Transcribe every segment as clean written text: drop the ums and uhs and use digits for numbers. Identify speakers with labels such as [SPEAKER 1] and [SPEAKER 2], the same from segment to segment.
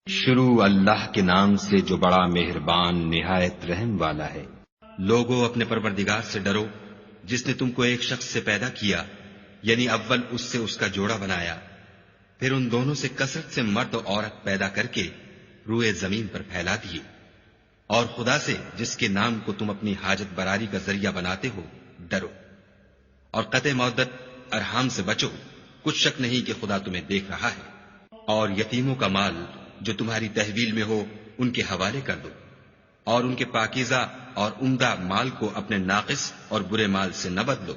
[SPEAKER 1] شروع اللہ کے نام سے جو بڑا مہربان نہایت رحم والا ہے۔
[SPEAKER 2] لوگو اپنے پروردگار سے ڈرو جس نے تم کو ایک شخص سے پیدا کیا، یعنی اول اس سے اس کا جوڑا بنایا، پھر ان دونوں سے کثرت سے مرد و عورت پیدا کر کے روئے زمین پر پھیلا دیے، اور خدا سے جس کے نام کو تم اپنی حاجت براری کا ذریعہ بناتے ہو ڈرو، اور قطع مودت ارحام سے بچو، کچھ شک نہیں کہ خدا تمہیں دیکھ رہا ہے۔ اور یتیموں کا مال جو تمہاری تحویل میں ہو ان کے حوالے کر دو، اور ان کے پاکیزہ اور عمدہ مال کو اپنے ناقص اور برے مال سے نہ بدلو،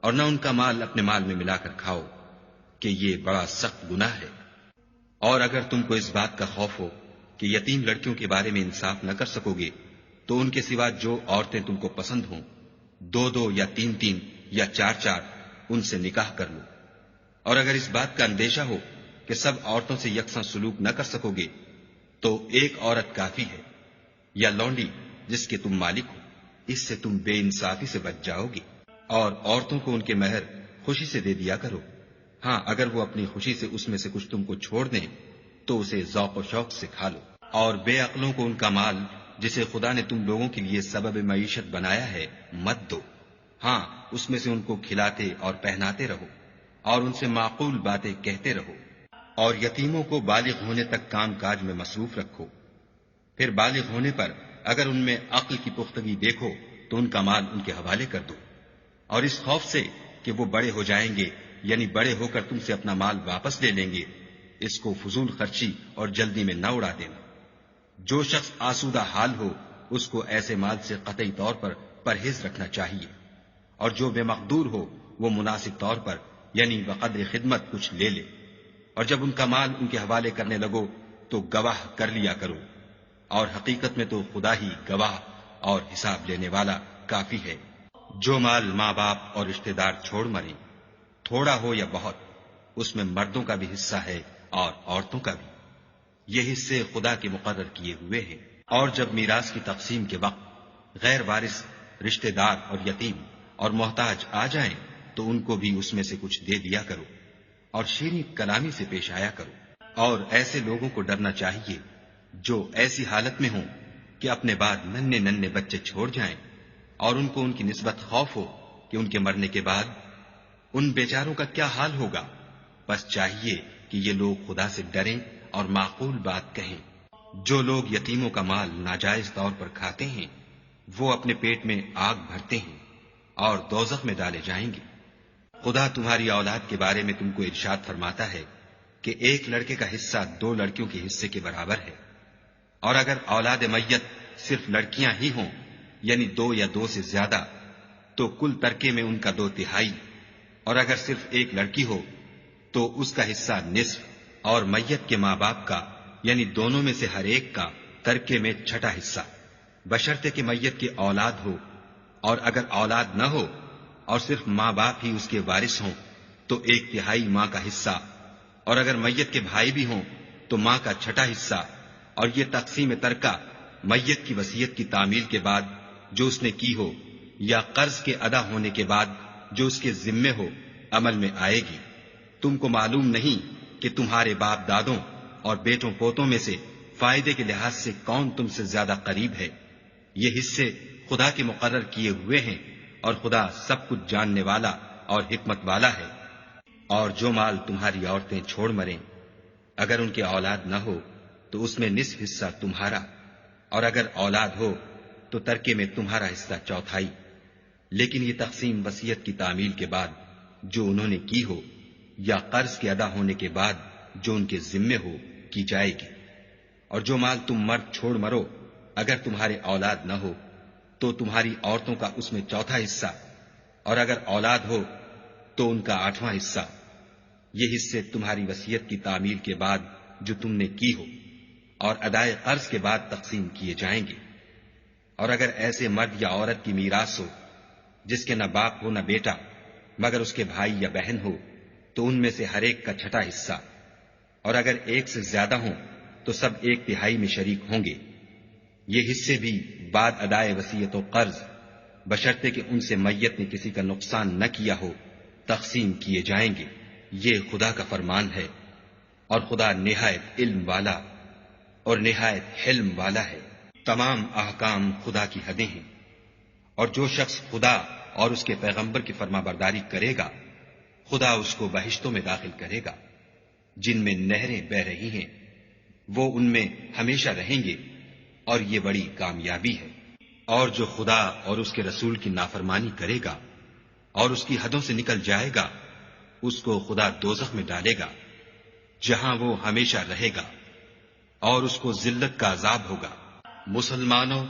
[SPEAKER 2] اور نہ ان کا مال اپنے مال میں ملا کر کھاؤ کہ یہ بڑا سخت گناہ ہے۔ اور اگر تم کو اس بات کا خوف ہو کہ یتیم لڑکیوں کے بارے میں انصاف نہ کر سکو گے تو ان کے سوا جو عورتیں تم کو پسند ہوں، دو دو یا تین تین یا چار چار ان سے نکاح کر لو۔ اور اگر اس بات کا اندیشہ ہو کہ سب عورتوں سے یکساں سلوک نہ کر سکو گے تو ایک عورت کافی ہے، یا لونڈی جس کے تم مالک ہو، اس سے تم بے انصافی سے بچ جاؤ گے۔ اور عورتوں کو ان کے مہر خوشی سے دے دیا کرو، ہاں اگر وہ اپنی خوشی سے اس میں سے کچھ تم کو چھوڑ دیں تو اسے ذوق و شوق سے کھا لو۔ اور بے عقلوں کو ان کا مال جسے خدا نے تم لوگوں کے لیے سبب معیشت بنایا ہے مت دو، ہاں اس میں سے ان کو کھلاتے اور پہناتے رہو، اور ان سے معقول باتیں کہتے رہو۔ اور یتیموں کو بالغ ہونے تک کام کاج میں مصروف رکھو، پھر بالغ ہونے پر اگر ان میں عقل کی پختگی دیکھو تو ان کا مال ان کے حوالے کر دو، اور اس خوف سے کہ وہ بڑے ہو جائیں گے، یعنی بڑے ہو کر تم سے اپنا مال واپس لے لیں گے، اس کو فضول خرچی اور جلدی میں نہ اڑا دینا۔ جو شخص آسودہ حال ہو اس کو ایسے مال سے قطعی طور پر پرہیز رکھنا چاہیے، اور جو بے مقدور ہو وہ مناسب طور پر یعنی بقدر خدمت کچھ لے لے، اور جب ان کا مال ان کے حوالے کرنے لگو تو گواہ کر لیا کرو، اور حقیقت میں تو خدا ہی گواہ اور حساب لینے والا کافی ہے۔ جو مال ماں باپ اور رشتہ دار چھوڑ مریں، تھوڑا ہو یا بہت، اس میں مردوں کا بھی حصہ ہے اور عورتوں کا بھی، یہ حصے خدا کے مقرر کیے ہوئے ہیں۔ اور جب میراث کی تقسیم کے وقت غیر وارث رشتہ دار اور یتیم اور محتاج آ جائیں تو ان کو بھی اس میں سے کچھ دے دیا کرو، اور شیریں کلامی سے پیش آیا کرو۔ اور ایسے لوگوں کو ڈرنا چاہیے جو ایسی حالت میں ہوں کہ اپنے بعد ننھے ننھے بچے چھوڑ جائیں، اور ان کو ان کی نسبت خوف ہو کہ ان کے مرنے کے بعد ان بیچاروں کا کیا حال ہوگا۔ بس چاہیے کہ یہ لوگ خدا سے ڈریں اور معقول بات کہیں۔ جو لوگ یتیموں کا مال ناجائز طور پر کھاتے ہیں وہ اپنے پیٹ میں آگ بھرتے ہیں اور دوزخ میں ڈالے جائیں گے۔ خدا تمہاری اولاد کے بارے میں تم کو ارشاد فرماتا ہے کہ ایک لڑکے کا حصہ دو لڑکیوں کے حصے کے برابر ہے، اور اگر اولاد میت صرف لڑکیاں ہی ہوں یعنی دو یا دو سے زیادہ تو کل ترکے میں ان کا 2/3، اور اگر صرف ایک لڑکی ہو تو اس کا حصہ نصف، اور میت کے ماں باپ کا یعنی دونوں میں سے ہر ایک کا ترکے میں 1/6 حصہ، بشرطے کہ میت کی اولاد ہو، اور اگر اولاد نہ ہو اور صرف ماں باپ ہی اس کے وارث ہوں تو 1/3 ماں کا حصہ، اور اگر میت کے بھائی بھی ہوں تو ماں کا 1/6 حصہ۔ اور یہ تقسیم ترکہ میت کی وصیت کی تعمیل کے بعد جو اس نے کی ہو یا قرض کے ادا ہونے کے بعد جو اس کے ذمے ہو عمل میں آئے گی۔ تم کو معلوم نہیں کہ تمہارے باپ دادوں اور بیٹوں پوتوں میں سے فائدے کے لحاظ سے کون تم سے زیادہ قریب ہے۔ یہ حصے خدا کے مقرر کیے ہوئے ہیں، اور خدا سب کچھ جاننے والا اور حکمت والا ہے۔ اور جو مال تمہاری عورتیں چھوڑ مریں، اگر ان کے اولاد نہ ہو تو اس میں نصف حصہ تمہارا، اور اگر اولاد ہو تو ترکے میں تمہارا حصہ 1/4، لیکن یہ تقسیم وصیت کی تعمیل کے بعد جو انہوں نے کی ہو یا قرض کے ادا ہونے کے بعد جو ان کے ذمے ہو کی جائے گی۔ اور جو مال تم مرد چھوڑ مرو اگر تمہارے اولاد نہ ہو تو تمہاری عورتوں کا اس میں 1/4 حصہ، اور اگر اولاد ہو تو ان کا 8واں حصہ۔ یہ حصے تمہاری وصیت کی تعمیل کے بعد جو تم نے کی ہو اور ادائے قرض کے بعد تقسیم کیے جائیں گے۔ اور اگر ایسے مرد یا عورت کی میراث ہو جس کے نہ باپ ہو نہ بیٹا مگر اس کے بھائی یا بہن ہو تو ان میں سے ہر ایک کا 1/6 حصہ، اور اگر ایک سے زیادہ ہوں تو سب 1/3 میں شریک ہوں گے۔ یہ حصے بھی بعد ادائے وصیت و قرض بشرطے کہ ان سے میت نے کسی کا نقصان نہ کیا ہو تقسیم کیے جائیں گے۔ یہ خدا کا فرمان ہے، اور خدا نہایت علم والا اور نہایت حلم والا ہے۔ تمام احکام خدا کی حدیں ہیں، اور جو شخص خدا اور اس کے پیغمبر کی فرما برداری کرے گا خدا اس کو بہشتوں میں داخل کرے گا جن میں نہریں بہ رہی ہیں، وہ ان میں ہمیشہ رہیں گے، اور یہ بڑی کامیابی ہے۔ اور جو خدا اور اس کے رسول کی نافرمانی کرے گا اور اس کی حدوں سے نکل جائے گا اس کو خدا دوزخ میں ڈالے گا جہاں وہ ہمیشہ رہے گا، اور اس کو ذلت کا عذاب ہوگا۔ مسلمانوں،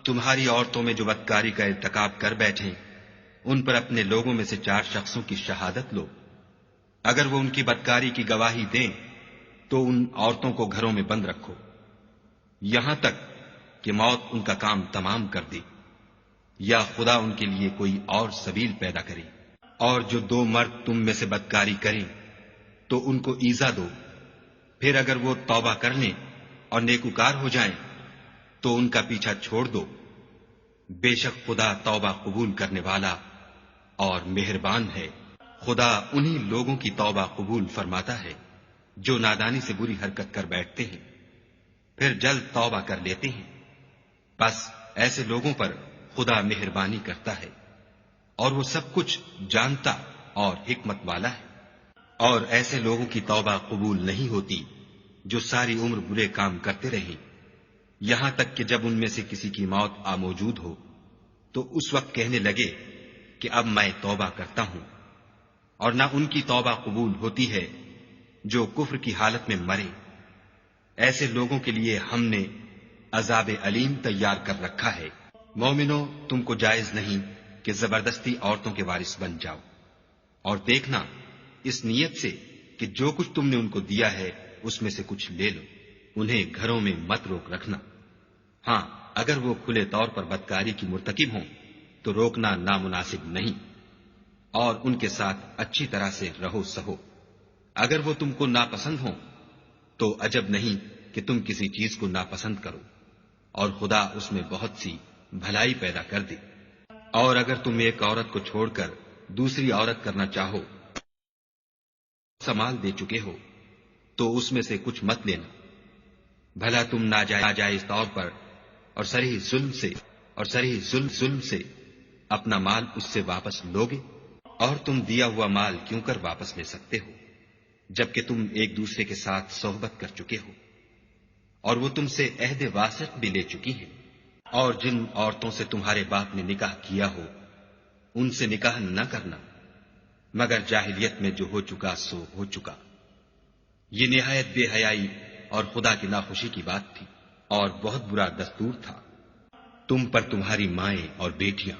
[SPEAKER 2] تمہاری عورتوں میں جو بدکاری کا ارتکاب کر بیٹھیں ان پر اپنے لوگوں میں سے 4 شخصوں کی شہادت لو۔ اگر وہ ان کی بدکاری کی گواہی دیں تو ان عورتوں کو گھروں میں بند رکھو یہاں تک کہ موت ان کا کام تمام کر دے یا خدا ان کے لیے کوئی اور سبیل پیدا کرے۔ اور جو 2 مرد تم میں سے بدکاری کریں تو ان کو ایذا دو، پھر اگر وہ توبہ کر لیں اور نیکوکار ہو جائیں تو ان کا پیچھا چھوڑ دو، بے شک خدا توبہ قبول کرنے والا اور مہربان ہے۔ خدا انہی لوگوں کی توبہ قبول فرماتا ہے جو نادانی سے بری حرکت کر بیٹھتے ہیں پھر جلد توبہ کر لیتے ہیں، بس ایسے لوگوں پر خدا مہربانی کرتا ہے اور وہ سب کچھ جانتا اور حکمت والا ہے۔ اور ایسے لوگوں کی توبہ قبول نہیں ہوتی جو ساری عمر برے کام کرتے رہیں یہاں تک کہ جب ان میں سے کسی کی موت آ موجود ہو تو اس وقت کہنے لگے کہ اب میں توبہ کرتا ہوں۔ اور نہ ان کی توبہ قبول ہوتی ہے جو کفر کی حالت میں مرے، ایسے لوگوں کے لیے ہم نے عذاب علیم تیار کر رکھا ہے۔ مومنو، تم کو جائز نہیں کہ زبردستی عورتوں کے وارث بن جاؤ، اور دیکھنا اس نیت سے کہ جو کچھ تم نے ان کو دیا ہے اس میں سے کچھ لے لو، انہیں گھروں میں مت روک رکھنا۔ ہاں، اگر وہ کھلے طور پر بدکاری کی مرتکب ہوں تو روکنا نامناسب نہیں، اور ان کے ساتھ اچھی طرح سے رہو سہو۔ اگر وہ تم کو ناپسند ہوں تو عجب نہیں کہ تم کسی چیز کو ناپسند کرو، اور خدا اس میں بہت سی بھلائی پیدا کر دے۔ اور اگر تم ایک عورت کو چھوڑ کر دوسری عورت کرنا چاہو، سمال دے چکے ہو تو اس میں سے کچھ مت لینا، بھلا تم ناجائز طور پر اور صریح ظلم سے اپنا مال اس سے واپس لوگے؟ اور تم دیا ہوا مال کیوں کر واپس لے سکتے ہو جبکہ تم ایک دوسرے کے ساتھ صحبت کر چکے ہو اور وہ تم سے عہد واسق بھی لے چکی ہیں۔ اور جن عورتوں سے تمہارے باپ نے نکاح کیا ہو ان سے نکاح نہ کرنا مگر جاہلیت میں جو ہو چکا سو ہو چکا۔ یہ نہایت بے حیائی اور خدا کی ناخوشی کی بات تھی اور بہت برا دستور تھا۔ تم پر تمہاری مائیں اور بیٹیاں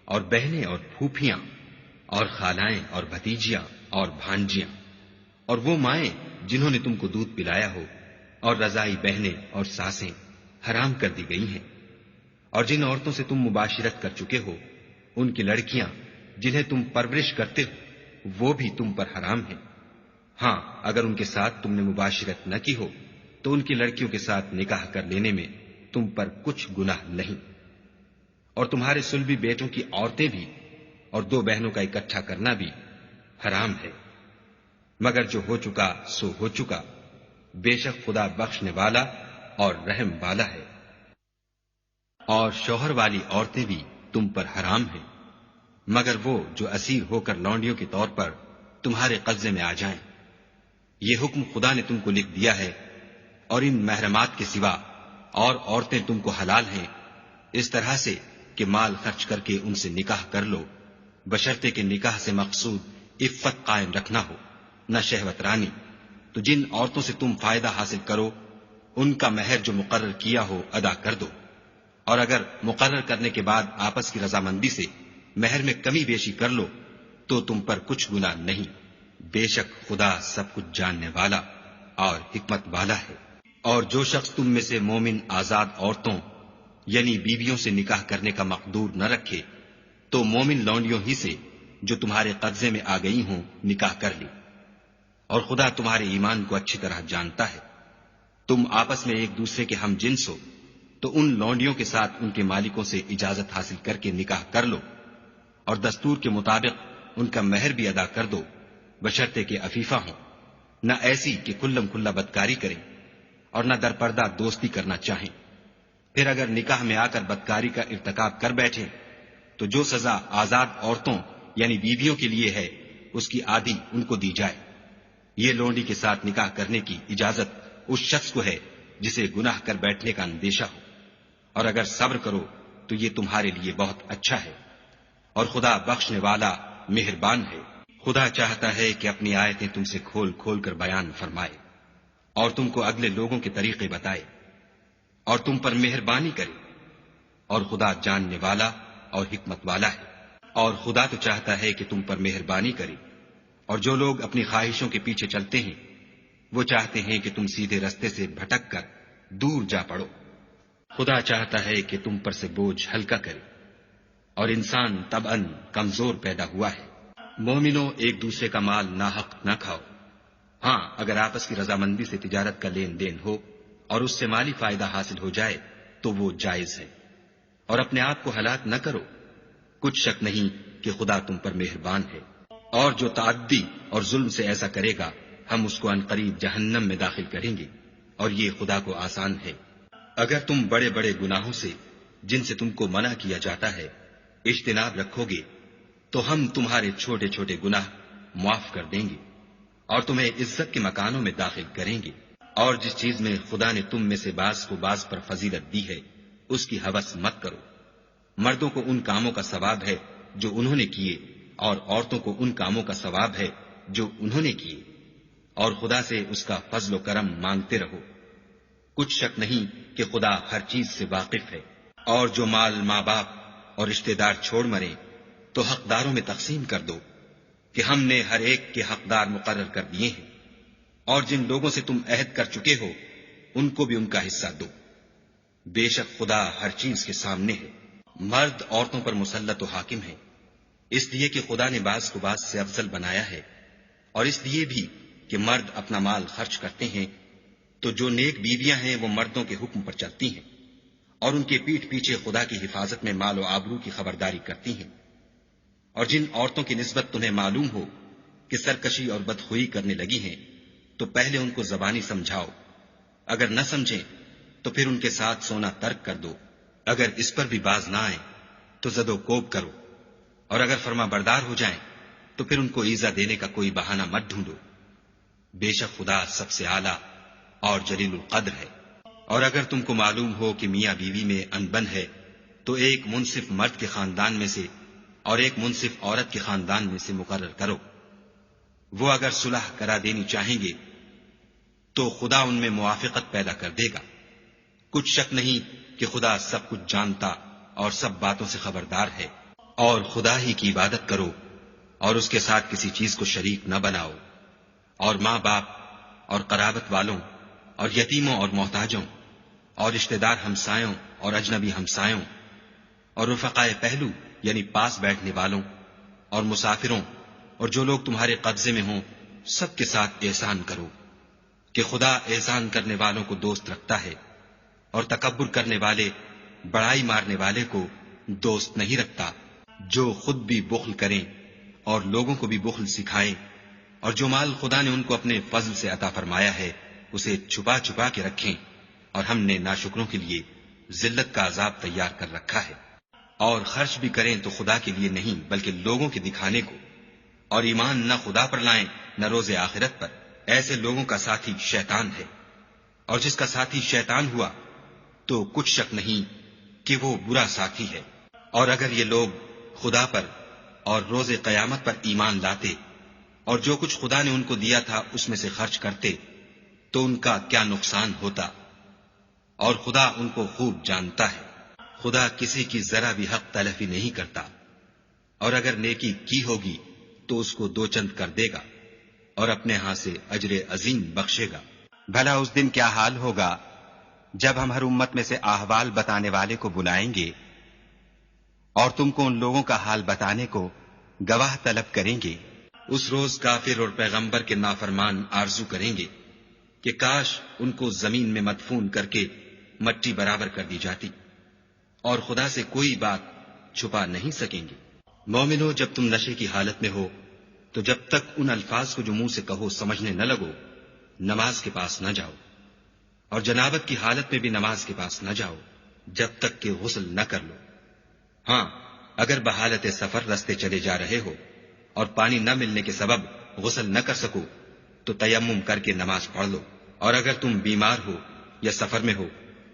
[SPEAKER 2] اور بہنیں اور پھوپھیاں اور خالائیں اور بھتیجیاں اور بھانجیاں اور وہ مائیں جنہوں نے تم کو دودھ پلایا ہو اور رضائی بہنیں اور ساسیں حرام کر دی گئی ہیں، اور جن عورتوں سے تم مباشرت کر چکے ہو ان کی لڑکیاں جنہیں تم پرورش کرتے ہو وہ بھی تم پر حرام ہیں۔ ہاں، اگر ان کے ساتھ تم نے مباشرت نہ کی ہو تو ان کی لڑکیوں کے ساتھ نکاح کر لینے میں تم پر کچھ گناہ نہیں۔ اور تمہارے صلبی بیٹوں کی عورتیں بھی اور 2 بہنوں کا اکٹھا کرنا بھی حرام ہے، مگر جو ہو چکا سو ہو چکا، بے شک خدا بخشنے والا اور رحم والا ہے۔ اور شوہر والی عورتیں بھی تم پر حرام ہیں مگر وہ جو اسیر ہو کر لونڈیوں کے طور پر تمہارے قبضے میں آ جائیں۔ یہ حکم خدا نے تم کو لکھ دیا ہے، اور ان محرمات کے سوا اور عورتیں تم کو حلال ہیں، اس طرح سے کہ مال خرچ کر کے ان سے نکاح کر لو، بشرطے کہ نکاح سے مقصود عفت قائم رکھنا ہو، نہ شہوت رانی۔ تو جن عورتوں سے تم فائدہ حاصل کرو ان کا مہر جو مقرر کیا ہو ادا کر دو، اور اگر مقرر کرنے کے بعد آپس کی رضامندی سے مہر میں کمی بیشی کر لو تو تم پر کچھ گناہ نہیں، بے شک خدا سب کچھ جاننے والا اور حکمت والا ہے۔ اور جو شخص تم میں سے مومن آزاد عورتوں یعنی بیویوں سے نکاح کرنے کا مقدور نہ رکھے تو مومن لونڈیوں ہی سے جو تمہارے قبضے میں آ گئی ہوں نکاح کر لی، اور خدا تمہارے ایمان کو اچھی طرح جانتا ہے۔ تم آپس میں ایک دوسرے کے ہم جنس ہو تو ان لونڈیوں کے ساتھ ان کے مالکوں سے اجازت حاصل کر کے نکاح کر لو، اور دستور کے مطابق ان کا مہر بھی ادا کر دو، بشرطے کہ عفیفہ ہوں، نہ ایسی کہ کھلم کھلا بدکاری کریں، اور نہ درپردہ دوستی کرنا چاہیں۔ پھر اگر نکاح میں آ کر بدکاری کا ارتکاب کر بیٹھیں تو جو سزا آزاد عورتوں یعنی بیویوں کے لیے ہے اس کی آدھی ان کو دی جائے۔ یہ لونڈی کے ساتھ نکاح کرنے کی اجازت اس شخص کو ہے جسے گناہ کر بیٹھنے کا اندیشہ ہو، اور اگر صبر کرو تو یہ تمہارے لیے بہت اچھا ہے، اور خدا بخشنے والا مہربان ہے۔ خدا چاہتا ہے کہ اپنی آیتیں تم سے کھول کھول کر بیان فرمائے اور تم کو اگلے لوگوں کے طریقے بتائے اور تم پر مہربانی کرے، اور خدا جاننے والا اور حکمت والا ہے۔ اور خدا تو چاہتا ہے کہ تم پر مہربانی کرے، اور جو لوگ اپنی خواہشوں کے پیچھے چلتے ہیں وہ چاہتے ہیں کہ تم سیدھے رستے سے بھٹک کر دور جا پڑو۔ خدا چاہتا ہے کہ تم پر سے بوجھ ہلکا کرے، اور انسان طبعاً کمزور پیدا ہوا ہے۔ مومنوں، ایک دوسرے کا مال ناحق نہ کھاؤ۔ ہاں، اگر آپس کی رضامندی سے تجارت کا لین دین ہو اور اس سے مالی فائدہ حاصل ہو جائے تو وہ جائز ہے، اور اپنے آپ کو ہلاک نہ کرو۔ کچھ شک نہیں کہ خدا تم پر مہربان ہے، اور جو تعدی اور ظلم سے ایسا کرے گا ہم اس کو عنقریب جہنم میں داخل کریں گے، اور یہ خدا کو آسان ہے۔ اگر تم بڑے بڑے گناہوں سے جن سے تم کو منع کیا جاتا ہے اجتناب رکھو گے تو ہم تمہارے چھوٹے چھوٹے گناہ معاف کر دیں گے اور تمہیں عزت کے مکانوں میں داخل کریں گے۔ اور جس چیز میں خدا نے تم میں سے بعض کو بعض پر فضیلت دی ہے اس کی ہوس مت کرو۔ مردوں کو ان کاموں کا ثواب ہے جو انہوں نے کیے، اور عورتوں کو ان کاموں کا ثواب ہے جو انہوں نے کیے، اور خدا سے اس کا فضل و کرم مانگتے رہو۔ کچھ شک نہیں کہ خدا ہر چیز سے واقف ہے۔ اور جو مال ماں باپ اور رشتہ دار چھوڑ مرے تو حقداروں میں تقسیم کر دو کہ ہم نے ہر ایک کے حقدار مقرر کر دیے ہیں، اور جن لوگوں سے تم عہد کر چکے ہو ان کو بھی ان کا حصہ دو۔ بے شک خدا ہر چیز کے سامنے ہے۔ مرد عورتوں پر مسلط و حاکم ہے، اس لیے کہ خدا نے بعض کو بعض سے افضل بنایا ہے، اور اس لیے بھی کہ مرد اپنا مال خرچ کرتے ہیں تو جو نیک بیویاں ہیں وہ مردوں کے حکم پر چلتی ہیں اور ان کے پیٹھ پیچھے خدا کی حفاظت میں مال و آبرو کی خبرداری کرتی ہیں۔ اور جن عورتوں کی نسبت تمہیں معلوم ہو کہ سرکشی اور بدخوئی کرنے لگی ہیں تو پہلے ان کو زبانی سمجھاؤ، اگر نہ سمجھیں تو پھر ان کے ساتھ سونا ترک کر دو۔ اگر اس پر بھی باز نہ آئیں تو زد و کوب کرو، اور اگر فرما بردار ہو جائیں تو پھر ان کو ایذا دینے کا کوئی بہانہ مت ڈھونڈو۔ بے شک خدا سب سے اعلیٰ اور جلیل القدر ہے۔ اور اگر تم کو معلوم ہو کہ میاں بیوی میں انبن ہے تو ایک منصف مرد کے خاندان میں سے اور ایک منصف عورت کے خاندان میں سے مقرر کرو۔ وہ اگر صلح کرا دینی چاہیں گے تو خدا ان میں موافقت پیدا کر دے گا۔ کچھ شک نہیں کہ خدا سب کچھ جانتا اور سب باتوں سے خبردار ہے۔ اور خدا ہی کی عبادت کرو اور اس کے ساتھ کسی چیز کو شریک نہ بناؤ، اور ماں باپ اور قرابت والوں اور یتیموں اور محتاجوں اور رشتہ دار ہمسایوں اور اجنبی ہمسایوں اور رفقائے پہلو یعنی پاس بیٹھنے والوں اور مسافروں اور جو لوگ تمہارے قبضے میں ہوں سب کے ساتھ احسان کرو، کہ خدا احسان کرنے والوں کو دوست رکھتا ہے اور تکبر کرنے والے بڑائی مارنے والے کو دوست نہیں رکھتا۔ جو خود بھی بخل کریں اور لوگوں کو بھی بخل سکھائیں، اور جو مال خدا نے ان کو اپنے فضل سے عطا فرمایا ہے اسے چھپا چھپا کے رکھیں، اور ہم نے ناشکروں کے لیے ذلت کا عذاب تیار کر رکھا ہے۔ اور خرچ بھی کریں تو خدا کے لیے نہیں بلکہ لوگوں کے دکھانے کو، اور ایمان نہ خدا پر لائیں نہ روز آخرت پر۔ ایسے لوگوں کا ساتھی شیطان ہے، اور جس کا ساتھی شیطان ہوا تو کچھ شک نہیں کہ وہ برا ساتھی ہے۔ اور اگر یہ لوگ خدا پر اور روز قیامت پر ایمان لاتے اور جو کچھ خدا نے ان کو دیا تھا اس میں سے خرچ کرتے تو ان کا کیا نقصان ہوتا، اور خدا ان کو خوب جانتا ہے۔ خدا کسی کی ذرا بھی حق تلفی نہیں کرتا، اور اگر نیکی کی ہوگی تو اس کو دو چند کر دے گا اور اپنے ہاں سے اجر عظیم بخشے گا۔
[SPEAKER 3] بھلا اس دن کیا حال ہوگا جب ہم ہر امت میں سے احوال بتانے والے کو بلائیں گے اور تم کو ان لوگوں کا حال بتانے کو گواہ طلب کریں گے۔
[SPEAKER 2] اس روز کافر اور پیغمبر کے نافرمان آرزو کریں گے کہ کاش ان کو زمین میں مدفون کر کے مٹی برابر کر دی جاتی، اور خدا سے کوئی بات چھپا نہیں سکیں گے۔ مومنو، جب تم نشے کی حالت میں ہو تو جب تک ان الفاظ کو جو منہ سے کہو سمجھنے نہ لگو نماز کے پاس نہ جاؤ، اور جنابت کی حالت میں بھی نماز کے پاس نہ جاؤ جب تک کہ غسل نہ کر لو۔ ہاں، اگر بحالت سفر رستے چلے جا رہے ہو اور پانی نہ ملنے کے سبب غسل نہ کر سکو تو تیمم کر کے نماز پڑھ لو۔ اور اگر تم بیمار ہو یا سفر میں ہو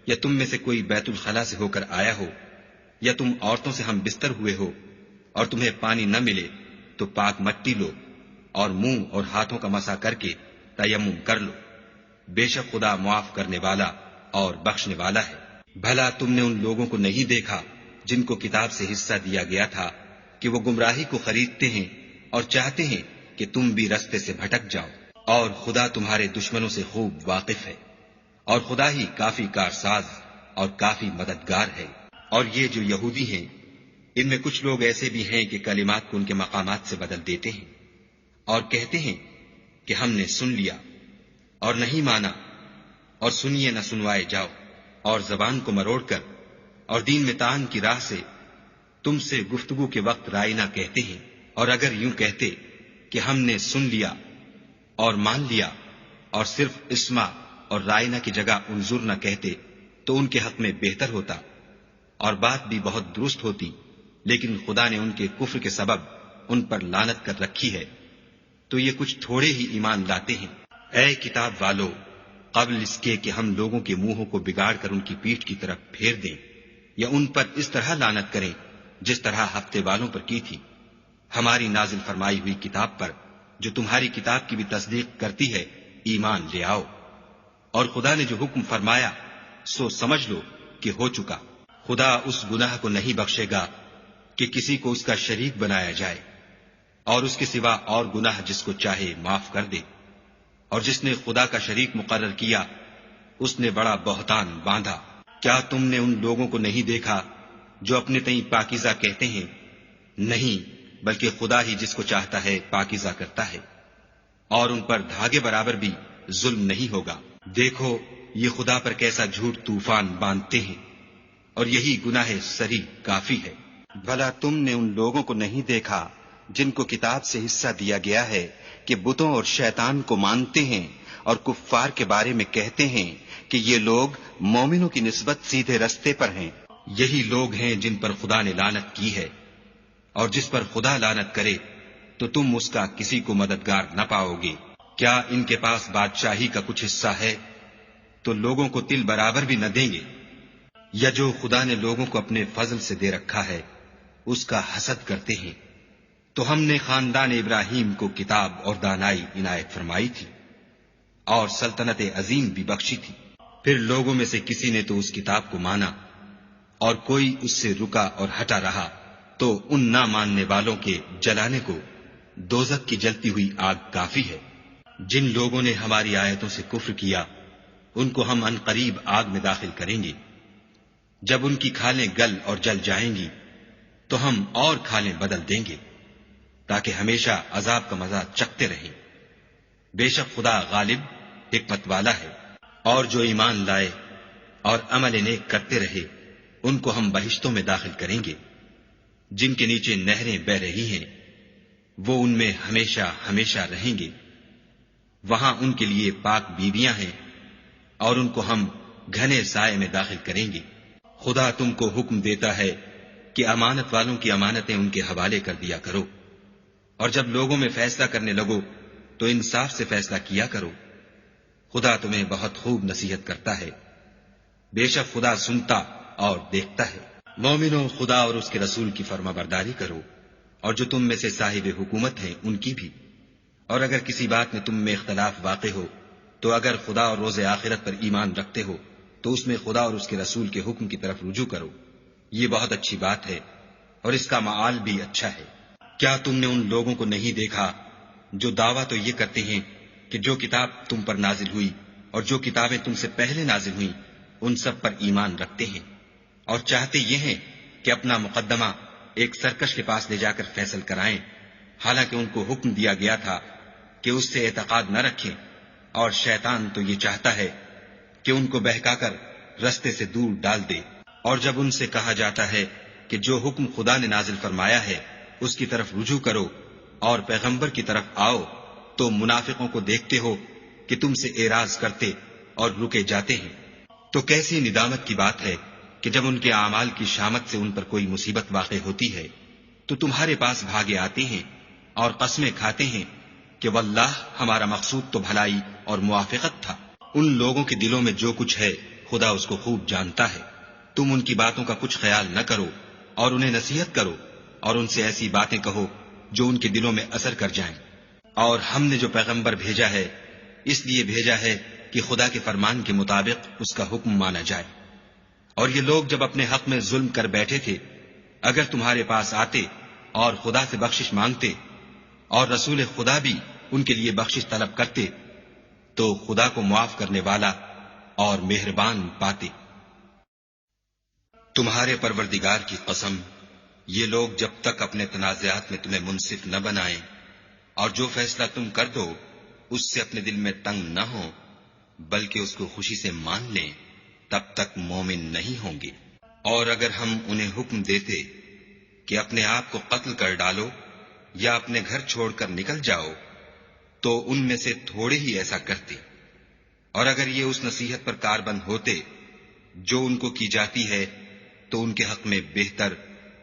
[SPEAKER 2] یا تم میں سے کوئی بیت الخلا سے ہو کر آیا ہو یا تم عورتوں سے ہم بستر ہوئے ہو اور تمہیں پانی نہ ملے تو پاک مٹی لو اور منہ اور ہاتھوں کا مسح کر کے تیمم کر لو۔ بے شک خدا معاف کرنے والا اور بخشنے والا ہے۔ بھلا تم نے ان لوگوں کو نہیں دیکھا جن کو کتاب سے حصہ دیا گیا تھا کہ وہ گمراہی کو خریدتے ہیں اور چاہتے ہیں کہ تم بھی رستے سے بھٹک جاؤ، اور خدا تمہارے دشمنوں سے خوب واقف ہے، اور خدا ہی کافی کارساز اور کافی مددگار ہے۔ اور یہ جو یہودی ہیں، ان میں کچھ لوگ ایسے بھی ہیں کہ کلمات کو ان کے مقامات سے بدل دیتے ہیں اور کہتے ہیں کہ ہم نے سن لیا اور نہیں مانا، اور سنیے نہ سنوائے جاؤ، اور زبان کو مروڑ کر اور دین میں طعن کی راہ سے تم سے گفتگو کے وقت رائنا کہتے ہیں۔ اور اگر یوں کہتے کہ ہم نے سن لیا اور مان لیا اور صرف اسما اور رائنا کی جگہ انظر نہ کہتے تو ان کے حق میں بہتر ہوتا اور بات بھی بہت درست ہوتی، لیکن خدا نے ان کے کفر کے سبب ان پر لعنت کر رکھی ہے، تو یہ کچھ تھوڑے ہی ایمان لاتے ہیں۔ اے کتاب والو، قبل اس کے کہ ہم لوگوں کے منہوں کو بگاڑ کر ان کی پیٹھ کی طرف پھیر دیں یا ان پر اس طرح لعنت کریں جس طرح ہفتے والوں پر کی تھی، ہماری نازل فرمائی ہوئی کتاب پر جو تمہاری کتاب کی بھی تصدیق کرتی ہے ایمان لے آؤ۔ اور خدا نے جو حکم فرمایا سو سمجھ لو کہ ہو چکا۔ خدا اس گناہ کو نہیں بخشے گا کہ کسی کو اس کا شریک بنایا جائے، اور اس کے سوا اور گناہ جس کو چاہے معاف کر دے، اور جس نے خدا کا شریک مقرر کیا اس نے بڑا بہتان باندھا۔ کیا تم نے ان لوگوں کو نہیں دیکھا جو اپنے تئیں پاکیزہ کہتے ہیں؟ نہیں، بلکہ خدا ہی جس کو چاہتا ہے پاکیزہ کرتا ہے، اور ان پر دھاگے برابر بھی ظلم نہیں ہوگا۔ دیکھو یہ خدا پر کیسا جھوٹ طوفان باندھتے ہیں، اور یہی گناہ سری کافی ہے۔
[SPEAKER 3] بھلا تم نے ان لوگوں کو نہیں دیکھا جن کو کتاب سے حصہ دیا گیا ہے کہ بتوں اور شیطان کو مانتے ہیں اور کفار کے بارے میں کہتے ہیں کہ یہ لوگ مومنوں کی نسبت سیدھے رستے پر ہیں؟
[SPEAKER 2] یہی لوگ ہیں جن پر خدا نے لعنت کی ہے، اور جس پر خدا لعنت کرے تو تم اس کا کسی کو مددگار نہ پاؤ گے۔ کیا ان کے پاس بادشاہی کا کچھ حصہ ہے تو لوگوں کو تل برابر بھی نہ دیں گے؟ یا جو خدا نے لوگوں کو اپنے فضل سے دے رکھا ہے اس کا حسد کرتے ہیں؟ تو ہم نے خاندان ابراہیم کو کتاب اور دانائی عنایت فرمائی تھی اور سلطنت عظیم بھی بخشی تھی۔ پھر لوگوں میں سے کسی نے تو اس کتاب کو مانا اور کوئی اس سے رکا اور ہٹا رہا، تو ان نہ ماننے والوں کے جلانے کو دوزخ کی جلتی ہوئی آگ کافی ہے۔ جن لوگوں نے ہماری آیتوں سے کفر کیا ان کو ہم عن قریب آگ میں داخل کریں گے۔ جب ان کی کھالیں گل اور جل جائیں گی تو ہم اور کھالیں بدل دیں گے تاکہ ہمیشہ عذاب کا مزہ چکھتے رہیں۔ بے شک خدا غالب حکمت والا ہے۔ اور جو ایمان لائے اور عمل نیک کرتے رہے ان کو ہم بہشتوں میں داخل کریں گے جن کے نیچے نہریں بہ رہی ہیں، وہ ان میں ہمیشہ ہمیشہ رہیں گے۔ وہاں ان کے لیے پاک بیویاں ہیں اور ان کو ہم گھنے سائے میں داخل کریں گے۔ خدا تم کو حکم دیتا ہے کہ امانت والوں کی امانتیں ان کے حوالے کر دیا کرو، اور جب لوگوں میں فیصلہ کرنے لگو تو انصاف سے فیصلہ کیا کرو۔ خدا تمہیں بہت خوب نصیحت کرتا ہے، بے شک خدا سنتا اور دیکھتا ہے۔ مومنوں، خدا اور اس کے رسول کی فرما برداری کرو، اور جو تم میں سے صاحب حکومت ہیں ان کی بھی۔ اور اگر کسی بات میں تم میں اختلاف واقع ہو تو اگر خدا اور روز آخرت پر ایمان رکھتے ہو تو اس میں خدا اور اس کے رسول کے حکم کی طرف رجوع کرو، یہ بہت اچھی بات ہے اور اس کا معال بھی اچھا ہے۔ کیا تم نے ان لوگوں کو نہیں دیکھا جو دعویٰ تو یہ کرتے ہیں کہ جو کتاب تم پر نازل ہوئی اور جو کتابیں تم سے پہلے نازل ہوئیں ان سب پر ایمان رکھتے ہیں، اور چاہتے یہ ہیں کہ اپنا مقدمہ ایک سرکش کے پاس لے جا کر فیصل کرائیں، حالانکہ ان کو حکم دیا گیا تھا کہ اس سے اعتقاد نہ رکھیں، اور شیطان تو یہ چاہتا ہے کہ ان کو بہکا کر رستے سے دور ڈال دے۔ اور جب ان سے کہا جاتا ہے کہ جو حکم خدا نے نازل فرمایا ہے اس کی طرف رجوع کرو اور پیغمبر کی طرف آؤ، تو منافقوں کو دیکھتے ہو کہ تم سے اعراض کرتے اور رکے جاتے ہیں۔ تو کیسی ندامت کی بات ہے کہ جب ان کے اعمال کی شامت سے ان پر کوئی مصیبت واقع ہوتی ہے تو تمہارے پاس بھاگے آتے ہیں اور قسمیں کھاتے ہیں کہ واللہ ہمارا مقصود تو بھلائی اور موافقت تھا۔ ان لوگوں کے دلوں میں جو کچھ ہے خدا اس کو خوب جانتا ہے۔ تم ان کی باتوں کا کچھ خیال نہ کرو اور انہیں نصیحت کرو اور ان سے ایسی باتیں کہو جو ان کے دلوں میں اثر کر جائیں۔ اور ہم نے جو پیغمبر بھیجا ہے اس لیے بھیجا ہے کہ خدا کے فرمان کے مطابق اس کا حکم مانا جائے۔ اور یہ لوگ جب اپنے حق میں ظلم کر بیٹھے تھے اگر تمہارے پاس آتے اور خدا سے بخشش مانگتے اور رسول خدا بھی ان کے لیے بخشش طلب کرتے تو خدا کو معاف کرنے والا اور مہربان پاتے۔ تمہارے پروردگار کی قسم، یہ لوگ جب تک اپنے تنازعات میں تمہیں منصف نہ بنائیں اور جو فیصلہ تم کر دو اس سے اپنے دل میں تنگ نہ ہو بلکہ اس کو خوشی سے مان لیں تب تک مومن نہیں ہوں گے۔ اور اگر ہم انہیں حکم دیتے کہ اپنے آپ کو قتل کر ڈالو یا اپنے گھر چھوڑ کر نکل جاؤ تو ان میں سے تھوڑے ہی ایسا کرتے، اور اگر یہ اس نصیحت پر کاربند ہوتے جو ان کو کی جاتی ہے تو ان کے حق میں بہتر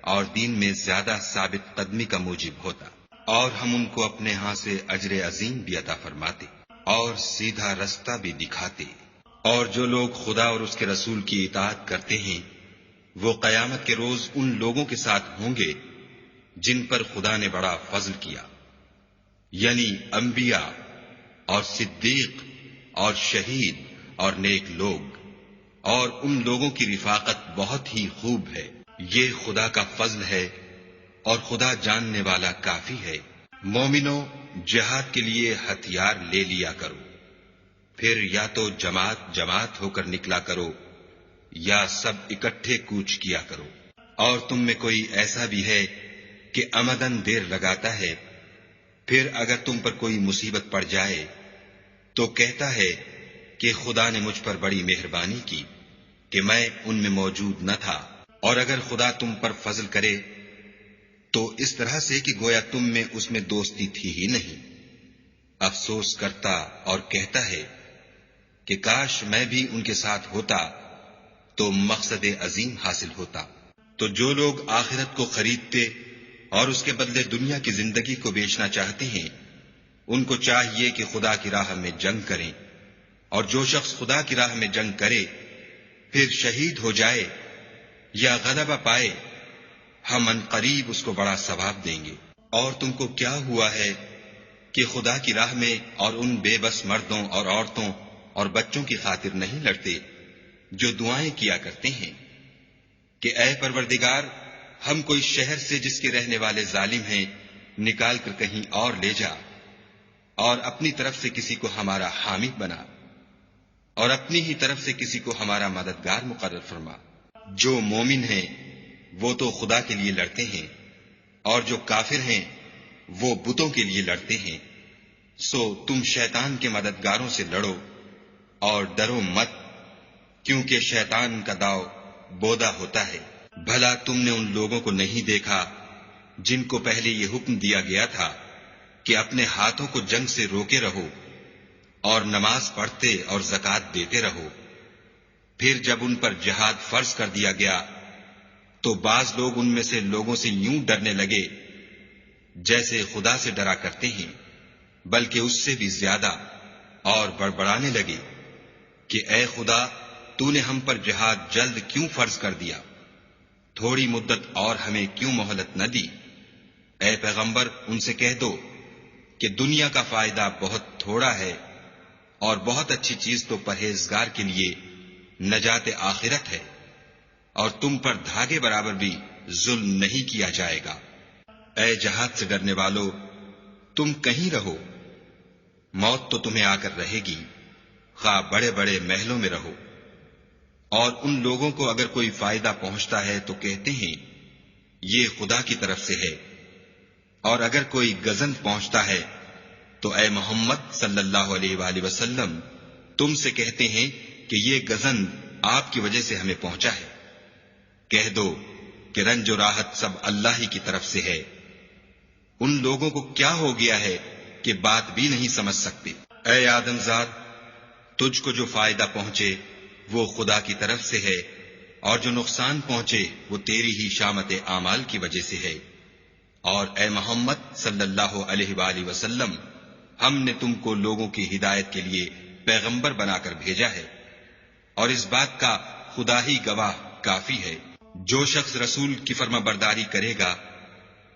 [SPEAKER 2] اور دین میں زیادہ ثابت قدمی کا موجب ہوتا، اور ہم ان کو اپنے ہاں سے اجر عظیم بھی عطا فرماتے اور سیدھا رستہ بھی دکھاتے۔ اور جو لوگ خدا اور اس کے رسول کی اطاعت کرتے ہیں وہ قیامت کے روز ان لوگوں کے ساتھ ہوں گے جن پر خدا نے بڑا فضل کیا، یعنی انبیاء اور صدیق اور شہید اور نیک لوگ، اور ان لوگوں کی رفاقت بہت ہی خوب ہے۔ یہ خدا کا فضل ہے اور خدا جاننے والا کافی ہے۔ مومنوں، جہاد کے لیے ہتھیار لے لیا کرو، پھر یا تو جماعت جماعت ہو کر نکلا کرو یا سب اکٹھے کوچ کیا کرو۔ اور تم میں کوئی ایسا بھی ہے کہ عمدن دیر لگاتا ہے، پھر اگر تم پر کوئی مصیبت پڑ جائے تو کہتا ہے کہ خدا نے مجھ پر بڑی مہربانی کی کہ میں ان میں موجود نہ تھا۔ اور اگر خدا تم پر فضل کرے تو اس طرح سے کہ گویا تم میں اس میں دوستی تھی ہی نہیں، افسوس کرتا اور کہتا ہے کہ کاش میں بھی ان کے ساتھ ہوتا تو مقصد عظیم حاصل ہوتا۔ تو جو لوگ آخرت کو خریدتے اور اس کے بدلے دنیا کی زندگی کو بیچنا چاہتے ہیں ان کو چاہیے کہ خدا کی راہ میں جنگ کریں، اور جو شخص خدا کی راہ میں جنگ کرے پھر شہید ہو جائے یا غلبہ پائے ہم ان قریب اس کو بڑا ثواب دیں گے۔ اور تم کو کیا ہوا ہے کہ خدا کی راہ میں اور ان بے بس مردوں اور عورتوں اور بچوں کی خاطر نہیں لڑتے جو دعائیں کیا کرتے ہیں کہ اے پروردگار ہم کو اس شہر سے جس کے رہنے والے ظالم ہیں نکال کر کہیں اور لے جا، اور اپنی طرف سے کسی کو ہمارا حامی بنا اور اپنی ہی طرف سے کسی کو ہمارا مددگار مقرر فرما۔ جو مومن ہیں وہ تو خدا کے لیے لڑتے ہیں اور جو کافر ہیں وہ بتوں کے لیے لڑتے ہیں، سو تم شیطان کے مددگاروں سے لڑو اور ڈرو مت، کیونکہ شیطان کا داؤ بودا ہوتا ہے۔ بھلا تم نے ان لوگوں کو نہیں دیکھا جن کو پہلے یہ حکم دیا گیا تھا کہ اپنے ہاتھوں کو جنگ سے روکے رہو اور نماز پڑھتے اور زکوٰۃ دیتے رہو، پھر جب ان پر جہاد فرض کر دیا گیا تو بعض لوگ ان میں سے لوگوں سے یوں ڈرنے لگے جیسے خدا سے ڈرا کرتے ہیں، بلکہ اس سے بھی زیادہ، اور بڑبڑانے لگے کہ اے خدا تو نے ہم پر جہاد جلد کیوں فرض کر دیا، تھوڑی مدت اور ہمیں کیوں مہلت نہ دی۔ اے پیغمبر ان سے کہہ دو کہ دنیا کا فائدہ بہت تھوڑا ہے اور بہت اچھی چیز تو پرہیزگار کے لیے نجات آخرت ہے، اور تم پر دھاگے برابر بھی ظلم نہیں کیا جائے گا۔ اے جہاد سے ڈرنے والو تم کہیں رہو، موت تو تمہیں آ کر رہے گی، خواہ بڑے بڑے محلوں میں رہو۔ اور ان لوگوں کو اگر کوئی فائدہ پہنچتا ہے تو کہتے ہیں یہ خدا کی طرف سے ہے، اور اگر کوئی گزند پہنچتا ہے تو اے محمد صلی اللہ علیہ وآلہ وسلم تم سے کہتے ہیں کہ یہ گزند آپ کی وجہ سے ہمیں پہنچا ہے۔ کہہ دو کہ رنج و راحت سب اللہ ہی کی طرف سے ہے۔ ان لوگوں کو کیا ہو گیا ہے کہ بات بھی نہیں سمجھ سکتے۔ اے آدم زاد تجھ کو جو فائدہ پہنچے وہ خدا کی طرف سے ہے، اور جو نقصان پہنچے وہ تیری ہی شامت اعمال کی وجہ سے ہے۔ اور اے محمد صلی اللہ علیہ وآلہ وسلم، ہم نے تم کو لوگوں کی ہدایت کے لیے پیغمبر بنا کر بھیجا ہے، اور اس بات کا خدا ہی گواہ کافی ہے۔ جو شخص رسول کی فرما برداری کرے گا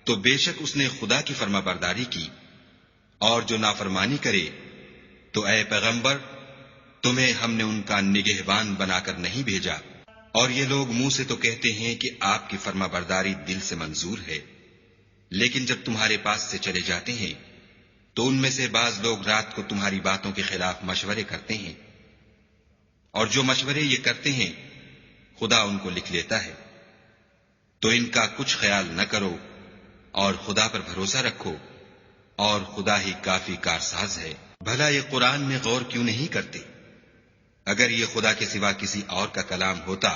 [SPEAKER 2] تو بے شک اس نے خدا کی فرما برداری کی، اور جو نافرمانی کرے تو اے پیغمبر تمہیں ہم نے ان کا نگہبان بنا کر نہیں بھیجا۔ اور یہ لوگ منہ سے تو کہتے ہیں کہ آپ کی فرما برداری دل سے منظور ہے، لیکن جب تمہارے پاس سے چلے جاتے ہیں تو ان میں سے بعض لوگ رات کو تمہاری باتوں کے خلاف مشورے کرتے ہیں، اور جو مشورے یہ کرتے ہیں خدا ان کو لکھ لیتا ہے۔ تو ان کا کچھ خیال نہ کرو اور خدا پر بھروسہ رکھو، اور خدا ہی کافی کارساز ہے۔ بھلا یہ قرآن میں غور کیوں نہیں کرتے؟ اگر یہ خدا کے سوا کسی اور کا کلام ہوتا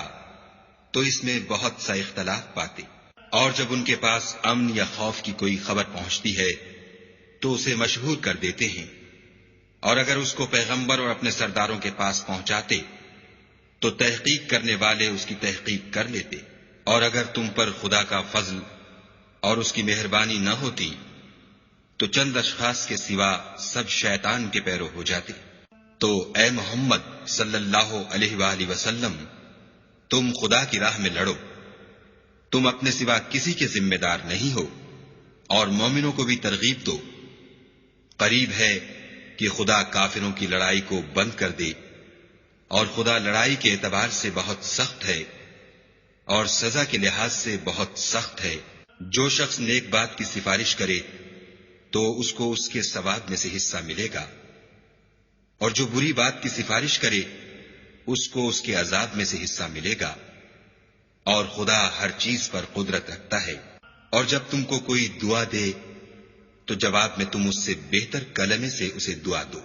[SPEAKER 2] تو اس میں بہت سا اختلاف پاتے۔ اور جب ان کے پاس امن یا خوف کی کوئی خبر پہنچتی ہے تو اسے مشہور کر دیتے ہیں، اور اگر اس کو پیغمبر اور اپنے سرداروں کے پاس پہنچاتے تو تحقیق کرنے والے اس کی تحقیق کر لیتے۔ اور اگر تم پر خدا کا فضل اور اس کی مہربانی نہ ہوتی تو چند اشخاص کے سوا سب شیطان کے پیرو ہو جاتے۔ تو اے محمد صلی اللہ علیہ وآلہ وسلم، تم خدا کی راہ میں لڑو، تم اپنے سوا کسی کے ذمہ دار نہیں ہو، اور مومنوں کو بھی ترغیب دو۔ قریب ہے کہ خدا کافروں کی لڑائی کو بند کر دے، اور خدا لڑائی کے اعتبار سے بہت سخت ہے اور سزا کے لحاظ سے بہت سخت ہے۔ جو شخص نیک بات کی سفارش کرے تو اس کو اس کے ثواب میں سے حصہ ملے گا، اور جو بری بات کی سفارش کرے اس کو اس کے عذاب میں سے حصہ ملے گا، اور خدا ہر چیز پر قدرت رکھتا ہے۔ اور جب تم کو کوئی دعا دے تو جواب میں تم اس سے بہتر کلمے سے اسے دعا دو،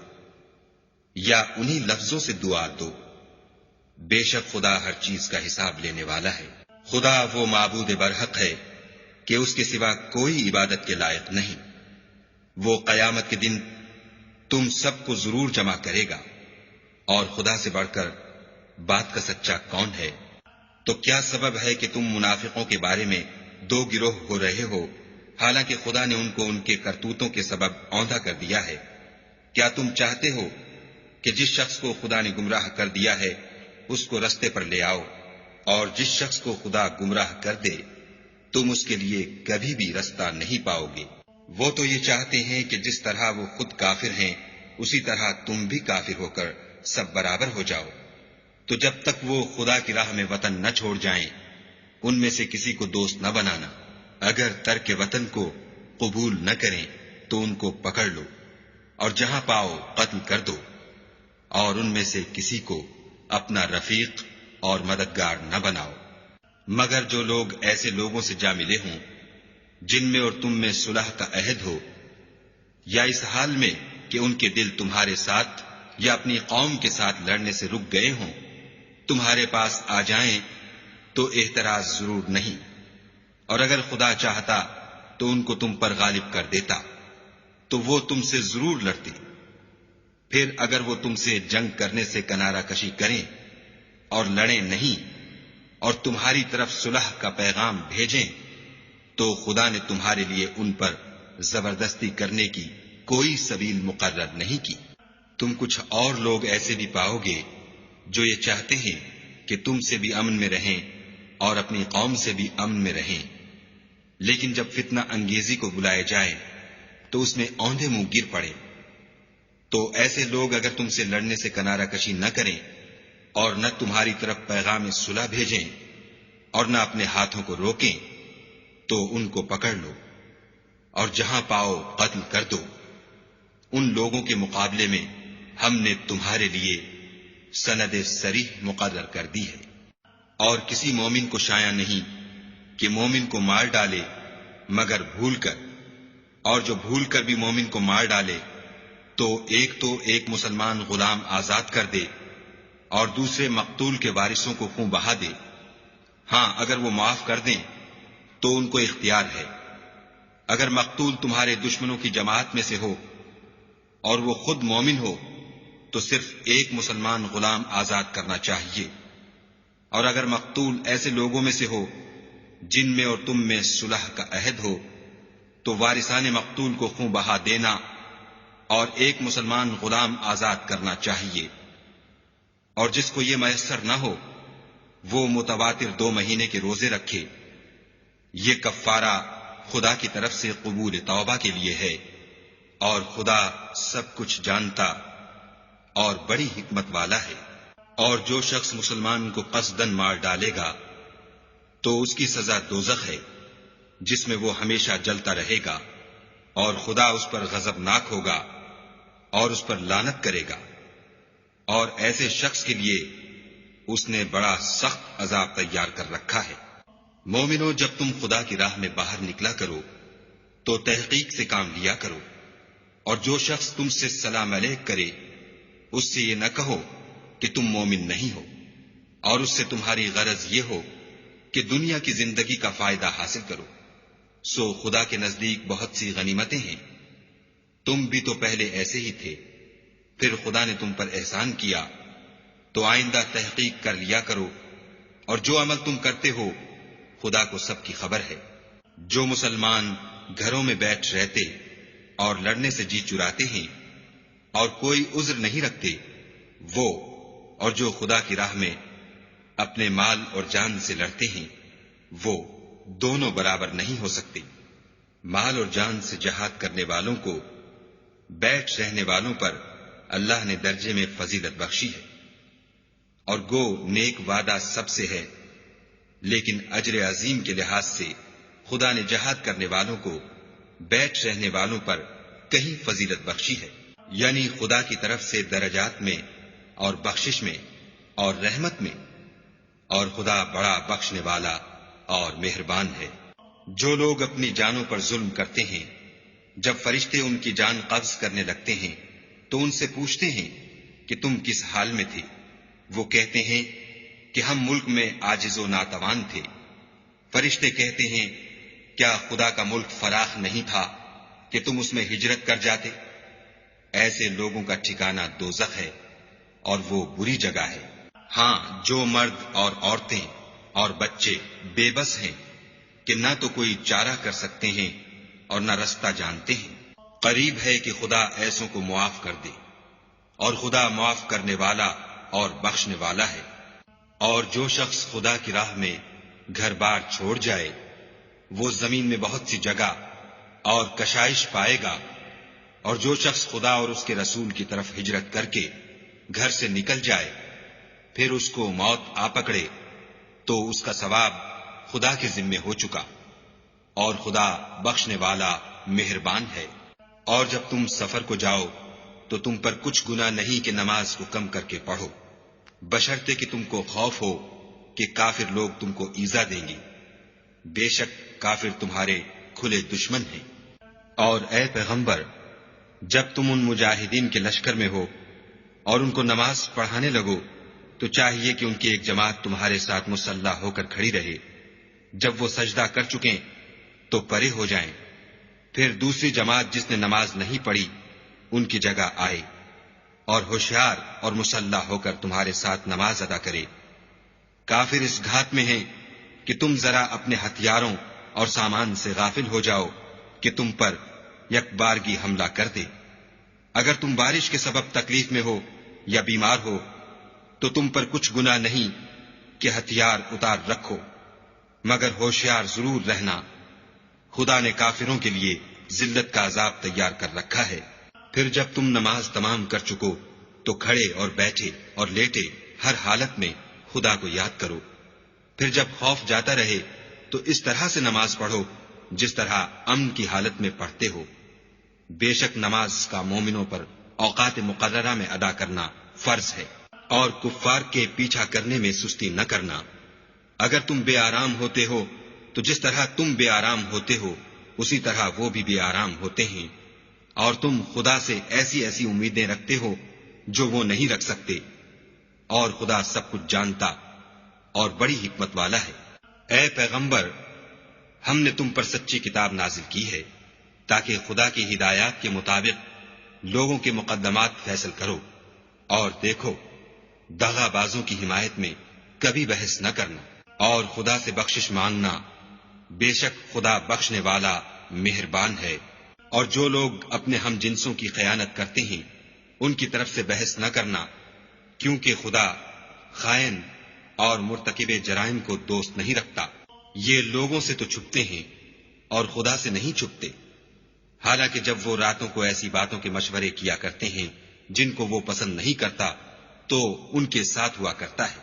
[SPEAKER 2] یا انہی لفظوں سے دعا دو، بے شک خدا ہر چیز کا حساب لینے والا ہے۔ خدا وہ معبود برحق ہے کہ اس کے سوا کوئی عبادت کے لائق نہیں۔ وہ قیامت کے دن تم سب کو ضرور جمع کرے گا، اور خدا سے بڑھ کر بات کا سچا کون ہے؟ تو کیا سبب ہے کہ تم منافقوں کے بارے میں دو گروہ ہو رہے ہو، حالانکہ خدا نے ان کو ان کے کرتوتوں کے سبب اوندھا کر دیا ہے؟ کیا تم چاہتے ہو کہ جس شخص کو خدا نے گمراہ کر دیا ہے اس کو رستے پر لے آؤ، اور جس شخص کو خدا گمراہ کر دے تم اس کے لیے کبھی بھی رستہ نہیں پاؤ گے؟ وہ تو یہ چاہتے ہیں کہ جس طرح وہ خود کافر ہیں اسی طرح تم بھی کافر ہو کر سب برابر ہو جاؤ۔ تو جب تک وہ خدا کی راہ میں وطن نہ چھوڑ جائیں ان میں سے کسی کو دوست نہ بنانا۔ اگر ترک وطن کو قبول نہ کریں تو ان کو پکڑ لو، اور جہاں پاؤ قتل کر دو، اور ان میں سے کسی کو اپنا رفیق اور مددگار نہ بناؤ، مگر جو لوگ ایسے لوگوں سے جا ملے ہوں جن میں اور تم میں صلح کا عہد ہو، یا اس حال میں کہ ان کے دل تمہارے ساتھ یا اپنی قوم کے ساتھ لڑنے سے رک گئے ہوں، تمہارے پاس آ جائیں تو اعتراض ضرور نہیں، اور اگر خدا چاہتا تو ان کو تم پر غالب کر دیتا تو وہ تم سے ضرور لڑتے۔ پھر اگر وہ تم سے جنگ کرنے سے کنارہ کشی کریں اور لڑیں نہیں اور تمہاری طرف صلح کا پیغام بھیجیں تو خدا نے تمہارے لیے ان پر زبردستی کرنے کی کوئی سبیل مقرر نہیں کی۔ تم کچھ اور لوگ ایسے بھی پاؤ گے جو یہ چاہتے ہیں کہ تم سے بھی امن میں رہیں اور اپنی قوم سے بھی امن میں رہیں، لیکن جب فتنہ انگیزی کو بلائے جائے تو اس میں اوندھے منہ گر پڑے۔ تو ایسے لوگ اگر تم سے لڑنے سے کنارہ کشی نہ کریں اور نہ تمہاری طرف پیغام صلح بھیجیں اور نہ اپنے ہاتھوں کو روکیں تو ان کو پکڑ لو، اور جہاں پاؤ قتل کر دو۔ ان لوگوں کے مقابلے میں ہم نے تمہارے لیے سند صریح مقرر کر دی ہے، اور کسی مومن کو شایع نہیں کہ مومن کو مار ڈالے مگر بھول کر، اور جو بھول کر بھی مومن کو مار ڈالے تو ایک مسلمان غلام آزاد کر دے اور دوسرے مقتول کے وارثوں کو خون بہا دے۔ ہاں اگر وہ معاف کر دیں تو ان کو اختیار ہے۔ اگر مقتول تمہارے دشمنوں کی جماعت میں سے ہو اور وہ خود مومن ہو تو صرف ایک مسلمان غلام آزاد کرنا چاہیے، اور اگر مقتول ایسے لوگوں میں سے ہو جن میں اور تم میں صلح کا عہد ہو تو وارثان مقتول کو خوں بہا دینا اور ایک مسلمان غلام آزاد کرنا چاہیے، اور جس کو یہ میسر نہ ہو وہ متواتر 2 مہینے کے روزے رکھے۔ یہ کفارہ خدا کی طرف سے قبول توبہ کے لیے ہے، اور خدا سب کچھ جانتا اور بڑی حکمت والا ہے۔ اور جو شخص مسلمان کو قصداً مار ڈالے گا تو اس کی سزا دوزخ ہے، جس میں وہ ہمیشہ جلتا رہے گا، اور خدا اس پر غضبناک ہوگا اور اس پر لعنت کرے گا، اور ایسے شخص کے لیے اس نے بڑا سخت عذاب تیار کر رکھا ہے۔ مومنو، جب تم خدا کی راہ میں باہر نکلا کرو تو تحقیق سے کام لیا کرو، اور جو شخص تم سے سلام علیک کرے اس سے یہ نہ کہو کہ تم مومن نہیں ہو، اور اس سے تمہاری غرض یہ ہو کہ دنیا کی زندگی کا فائدہ حاصل کرو۔ سو خدا کے نزدیک بہت سی غنیمتیں ہیں، تم بھی تو پہلے ایسے ہی تھے، پھر خدا نے تم پر احسان کیا، تو آئندہ تحقیق کر لیا کرو، اور جو عمل تم کرتے ہو خدا کو سب کی خبر ہے۔ جو مسلمان گھروں میں بیٹھ رہتے اور لڑنے سے جی چراتے ہیں اور کوئی عذر نہیں رکھتے، وہ اور جو خدا کی راہ میں اپنے مال اور جان سے لڑتے ہیں وہ دونوں برابر نہیں ہو سکتے۔ مال اور جان سے جہاد کرنے والوں کو بیٹھ رہنے والوں پر اللہ نے درجے میں فضیلت بخشی ہے، اور گو نیک وعدہ سب سے ہے، لیکن اجر عظیم کے لحاظ سے خدا نے جہاد کرنے والوں کو بیٹھ رہنے والوں پر کہیں فضیلت بخشی ہے، یعنی خدا کی طرف سے درجات میں اور بخشش میں اور رحمت میں، اور خدا بڑا بخشنے والا اور مہربان ہے۔ جو لوگ اپنی جانوں پر ظلم کرتے ہیں، جب فرشتے ان کی جان قبض کرنے لگتے ہیں تو ان سے پوچھتے ہیں کہ تم کس حال میں تھے؟ وہ کہتے ہیں کہ ہم ملک میں عاجز و ناتوان تھے۔ فرشتے کہتے ہیں کیا خدا کا ملک فراخ نہیں تھا کہ تم اس میں ہجرت کر جاتے؟ ایسے لوگوں کا ٹھکانہ دوزخ ہے، اور وہ بری جگہ ہے۔ ہاں، جو مرد اور عورتیں اور بچے بے بس ہیں کہ نہ تو کوئی چارہ کر سکتے ہیں اور نہ رستہ جانتے ہیں، قریب ہے کہ خدا ایسوں کو معاف کر دے، اور خدا معاف کرنے والا اور بخشنے والا ہے۔ اور جو شخص خدا کی راہ میں گھر بار چھوڑ جائے وہ زمین میں بہت سی جگہ اور کشائش پائے گا، اور جو شخص خدا اور اس کے رسول کی طرف ہجرت کر کے گھر سے نکل جائے پھر اس کو موت آ پکڑے تو اس کا ثواب خدا کے ذمے ہو چکا، اور خدا بخشنے والا مہربان ہے۔ اور جب تم سفر کو جاؤ تو تم پر کچھ گناہ نہیں کہ نماز کو کم کر کے پڑھو، بشرطے کہ تم کو خوف ہو کہ کافر لوگ تم کو ایذا دیں گے، بے شک کافر تمہارے کھلے دشمن ہیں۔ اور اے پیغمبر، جب تم ان مجاہدین کے لشکر میں ہو اور ان کو نماز پڑھانے لگو تو چاہیے کہ ان کی ایک جماعت تمہارے ساتھ مسلح ہو کر کھڑی رہے، جب وہ سجدہ کر چکیں تو پرے ہو جائیں، پھر دوسری جماعت جس نے نماز نہیں پڑھی ان کی جگہ آئے، اور ہوشیار اور مسلح ہو کر تمہارے ساتھ نماز ادا کرے۔ کافر اس گھات میں ہیں کہ تم ذرا اپنے ہتھیاروں اور سامان سے غافل ہو جاؤ کہ تم پر یک بارگی حملہ کر دے۔ اگر تم بارش کے سبب تکلیف میں ہو یا بیمار ہو تو تم پر کچھ گناہ نہیں کہ ہتھیار اتار رکھو، مگر ہوشیار ضرور رہنا، خدا نے کافروں کے لیے ذلت کا عذاب تیار کر رکھا ہے۔ پھر جب تم نماز تمام کر چکو تو کھڑے اور بیٹھے اور لیٹے ہر حالت میں خدا کو یاد کرو، پھر جب خوف جاتا رہے تو اس طرح سے نماز پڑھو جس طرح امن کی حالت میں پڑھتے ہو۔ بے شک نماز کا مومنوں پر اوقات مقررہ میں ادا کرنا فرض ہے، اور کفار کے پیچھا کرنے میں سستی نہ کرنا۔ اگر تم بے آرام ہوتے ہو تو جس طرح تم بے آرام ہوتے ہو اسی طرح وہ بھی بے آرام ہوتے ہیں، اور تم خدا سے ایسی ایسی امیدیں رکھتے ہو جو وہ نہیں رکھ سکتے، اور خدا سب کچھ جانتا اور بڑی حکمت والا ہے۔ اے پیغمبر، ہم نے تم پر سچی کتاب نازل کی ہے تاکہ خدا کی ہدایات کے مطابق لوگوں کے مقدمات فیصل کرو، اور دیکھو، دغا بازوں کی حمایت میں کبھی بحث نہ کرنا، اور خدا سے بخشش مانگنا، بے شک خدا بخشنے والا مہربان ہے۔ اور جو لوگ اپنے ہم جنسوں کی خیانت کرتے ہیں ان کی طرف سے بحث نہ کرنا، کیونکہ خدا خائن اور مرتکب جرائم کو دوست نہیں رکھتا۔ یہ لوگوں سے تو چھپتے ہیں اور خدا سے نہیں چھپتے، حالانکہ جب وہ راتوں کو ایسی باتوں کے مشورے کیا کرتے ہیں جن کو وہ پسند نہیں کرتا تو ان کے ساتھ ہوا کرتا ہے،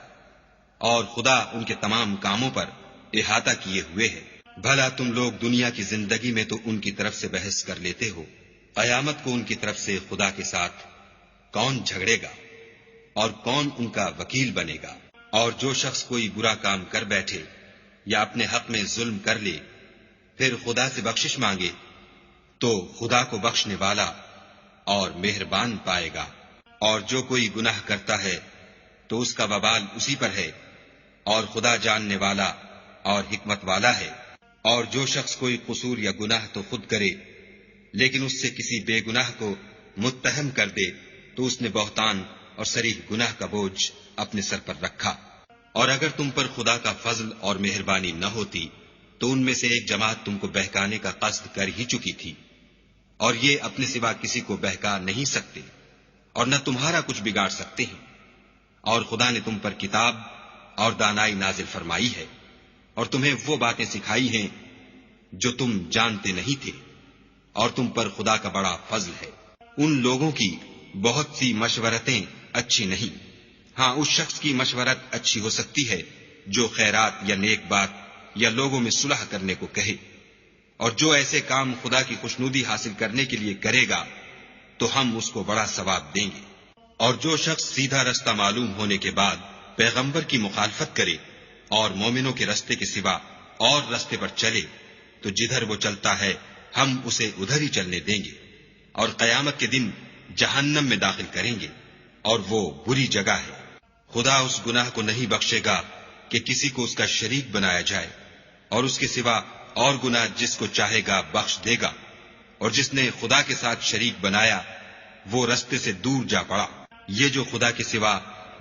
[SPEAKER 2] اور خدا ان کے تمام کاموں پر احاطہ کیے ہوئے ہے۔ بھلا تم لوگ دنیا کی زندگی میں تو ان کی طرف سے بحث کر لیتے ہو، قیامت کو ان کی طرف سے خدا کے ساتھ کون جھگڑے گا اور کون ان کا وکیل بنے گا؟ اور جو شخص کوئی برا کام کر بیٹھے یا اپنے حق میں ظلم کر لے پھر خدا سے بخشش مانگے تو خدا کو بخشنے والا اور مہربان پائے گا۔ اور جو کوئی گناہ کرتا ہے تو اس کا وبال اسی پر ہے، اور خدا جاننے والا اور حکمت والا ہے۔ اور جو شخص کوئی قصور یا گناہ تو خود کرے لیکن اس سے کسی بے گناہ کو متہم کر دے تو اس نے بہتان اور صریح گناہ کا بوجھ اپنے سر پر رکھا۔ اور اگر تم پر خدا کا فضل اور مہربانی نہ ہوتی تو ان میں سے ایک جماعت تم کو بہکانے کا قصد کر ہی چکی تھی، اور یہ اپنے سوا کسی کو بہکا نہیں سکتے اور نہ تمہارا کچھ بگاڑ سکتے ہیں۔ اور خدا نے تم پر کتاب اور دانائی نازل فرمائی ہے اور تمہیں وہ باتیں سکھائی ہیں جو تم جانتے نہیں تھے، اور تم پر خدا کا بڑا فضل ہے۔ ان لوگوں کی بہت سی مشورتیں اچھی نہیں، ہاں اس شخص کی مشورت اچھی ہو سکتی ہے جو خیرات یا نیک بات یا لوگوں میں صلح کرنے کو کہے، اور جو ایسے کام خدا کی خوشنودی حاصل کرنے کے لیے کرے گا تو ہم اس کو بڑا ثواب دیں گے۔ اور جو شخص سیدھا رستہ معلوم ہونے کے بعد پیغمبر کی مخالفت کرے اور مومنوں کے رستے کے سوا اور رستے پر چلے تو جدھر وہ چلتا ہے ہم اسے ادھر ہی چلنے دیں گے، اور قیامت کے دن جہنم میں داخل کریں گے، اور وہ بری جگہ ہے۔ خدا اس گناہ کو نہیں بخشے گا کہ کسی کو اس کا شریک بنایا جائے، اور اس کے سوا اور گناہ جس کو چاہے گا بخش دے گا، اور جس نے خدا کے ساتھ شریک بنایا وہ رستے سے دور جا پڑا۔ یہ جو خدا کے سوا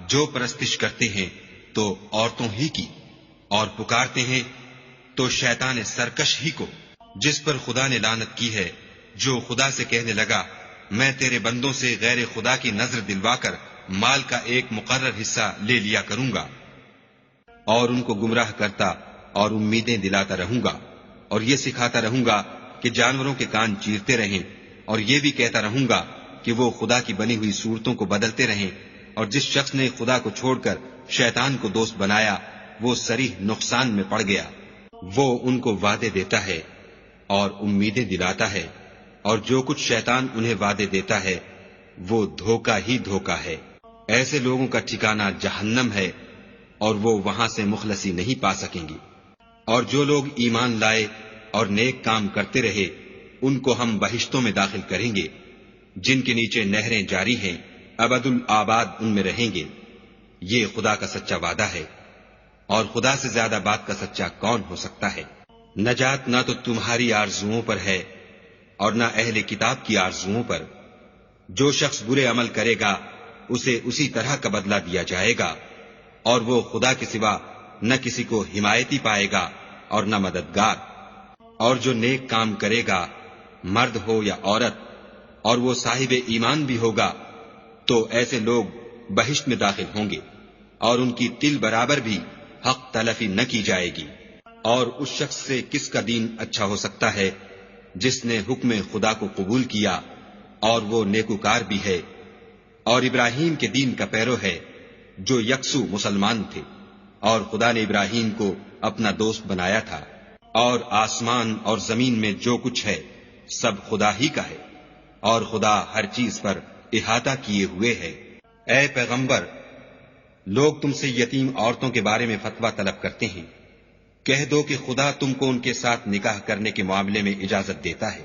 [SPEAKER 2] جو پرستش کرتے ہیں تو عورتوں ہی کی، اور پکارتے ہیں تو شیطان سرکش ہی کو، جس پر خدا نے لعنت کی ہے، جو خدا سے کہنے لگا میں تیرے بندوں سے غیر خدا کی نظر دلوا کر مال کا ایک مقرر حصہ لے لیا کروں گا، اور ان کو گمراہ کرتا اور امیدیں دلاتا رہوں گا، اور یہ سکھاتا رہوں گا کہ جانوروں کے کان چیرتے رہیں، اور یہ بھی کہتا رہوں گا کہ وہ خدا کی بنی ہوئی صورتوں کو بدلتے رہیں، اور جس شخص نے خدا کو چھوڑ کر شیطان کو دوست بنایا وہ صریح نقصان میں پڑ گیا۔ وہ ان کو وعدے دیتا ہے اور امیدیں دلاتا ہے، اور جو کچھ شیطان انہیں وعدے دیتا ہے وہ دھوکہ ہی دھوکہ ہے۔ ایسے لوگوں کا ٹھکانہ جہنم ہے، اور وہ وہاں سے مخلصی نہیں پا سکیں گے۔ اور جو لوگ ایمان لائے اور نیک کام کرتے رہے ان کو ہم بہشتوں میں داخل کریں گے جن کے نیچے نہریں جاری ہیں، ابد الآباد ان میں رہیں گے۔ یہ خدا کا سچا وعدہ ہے، اور خدا سے زیادہ بات کا سچا کون ہو سکتا ہے؟ نجات نہ تو تمہاری آرزوؤں پر ہے اور نہ اہل کتاب کی آرزوؤں پر۔ جو شخص برے عمل کرے گا اسے اسی طرح کا بدلہ دیا جائے گا، اور وہ خدا کے سوا نہ کسی کو حمایتی پائے گا اور نہ مددگار۔ اور جو نیک کام کرے گا مرد ہو یا عورت اور وہ صاحب ایمان بھی ہوگا تو ایسے لوگ بہشت میں داخل ہوں گے، اور ان کی تل برابر بھی حق تلفی نہ کی جائے گی۔ اور اس شخص سے کس کا دین اچھا ہو سکتا ہے جس نے حکم خدا کو قبول کیا اور وہ نیکوکار بھی ہے، اور ابراہیم کے دین کا پیرو ہے جو یکسو مسلمان تھے، اور خدا نے ابراہیم کو اپنا دوست بنایا تھا۔ اور آسمان اور زمین میں جو کچھ ہے سب خدا ہی کا ہے، اور خدا ہر چیز پر احاطہ کیے ہوئے ہے۔ اے پیغمبر، لوگ تم سے یتیم عورتوں کے بارے میں فتویٰ طلب کرتے ہیں، کہہ دو کہ خدا تم کو ان کے ساتھ نکاح کرنے کے معاملے میں اجازت دیتا ہے،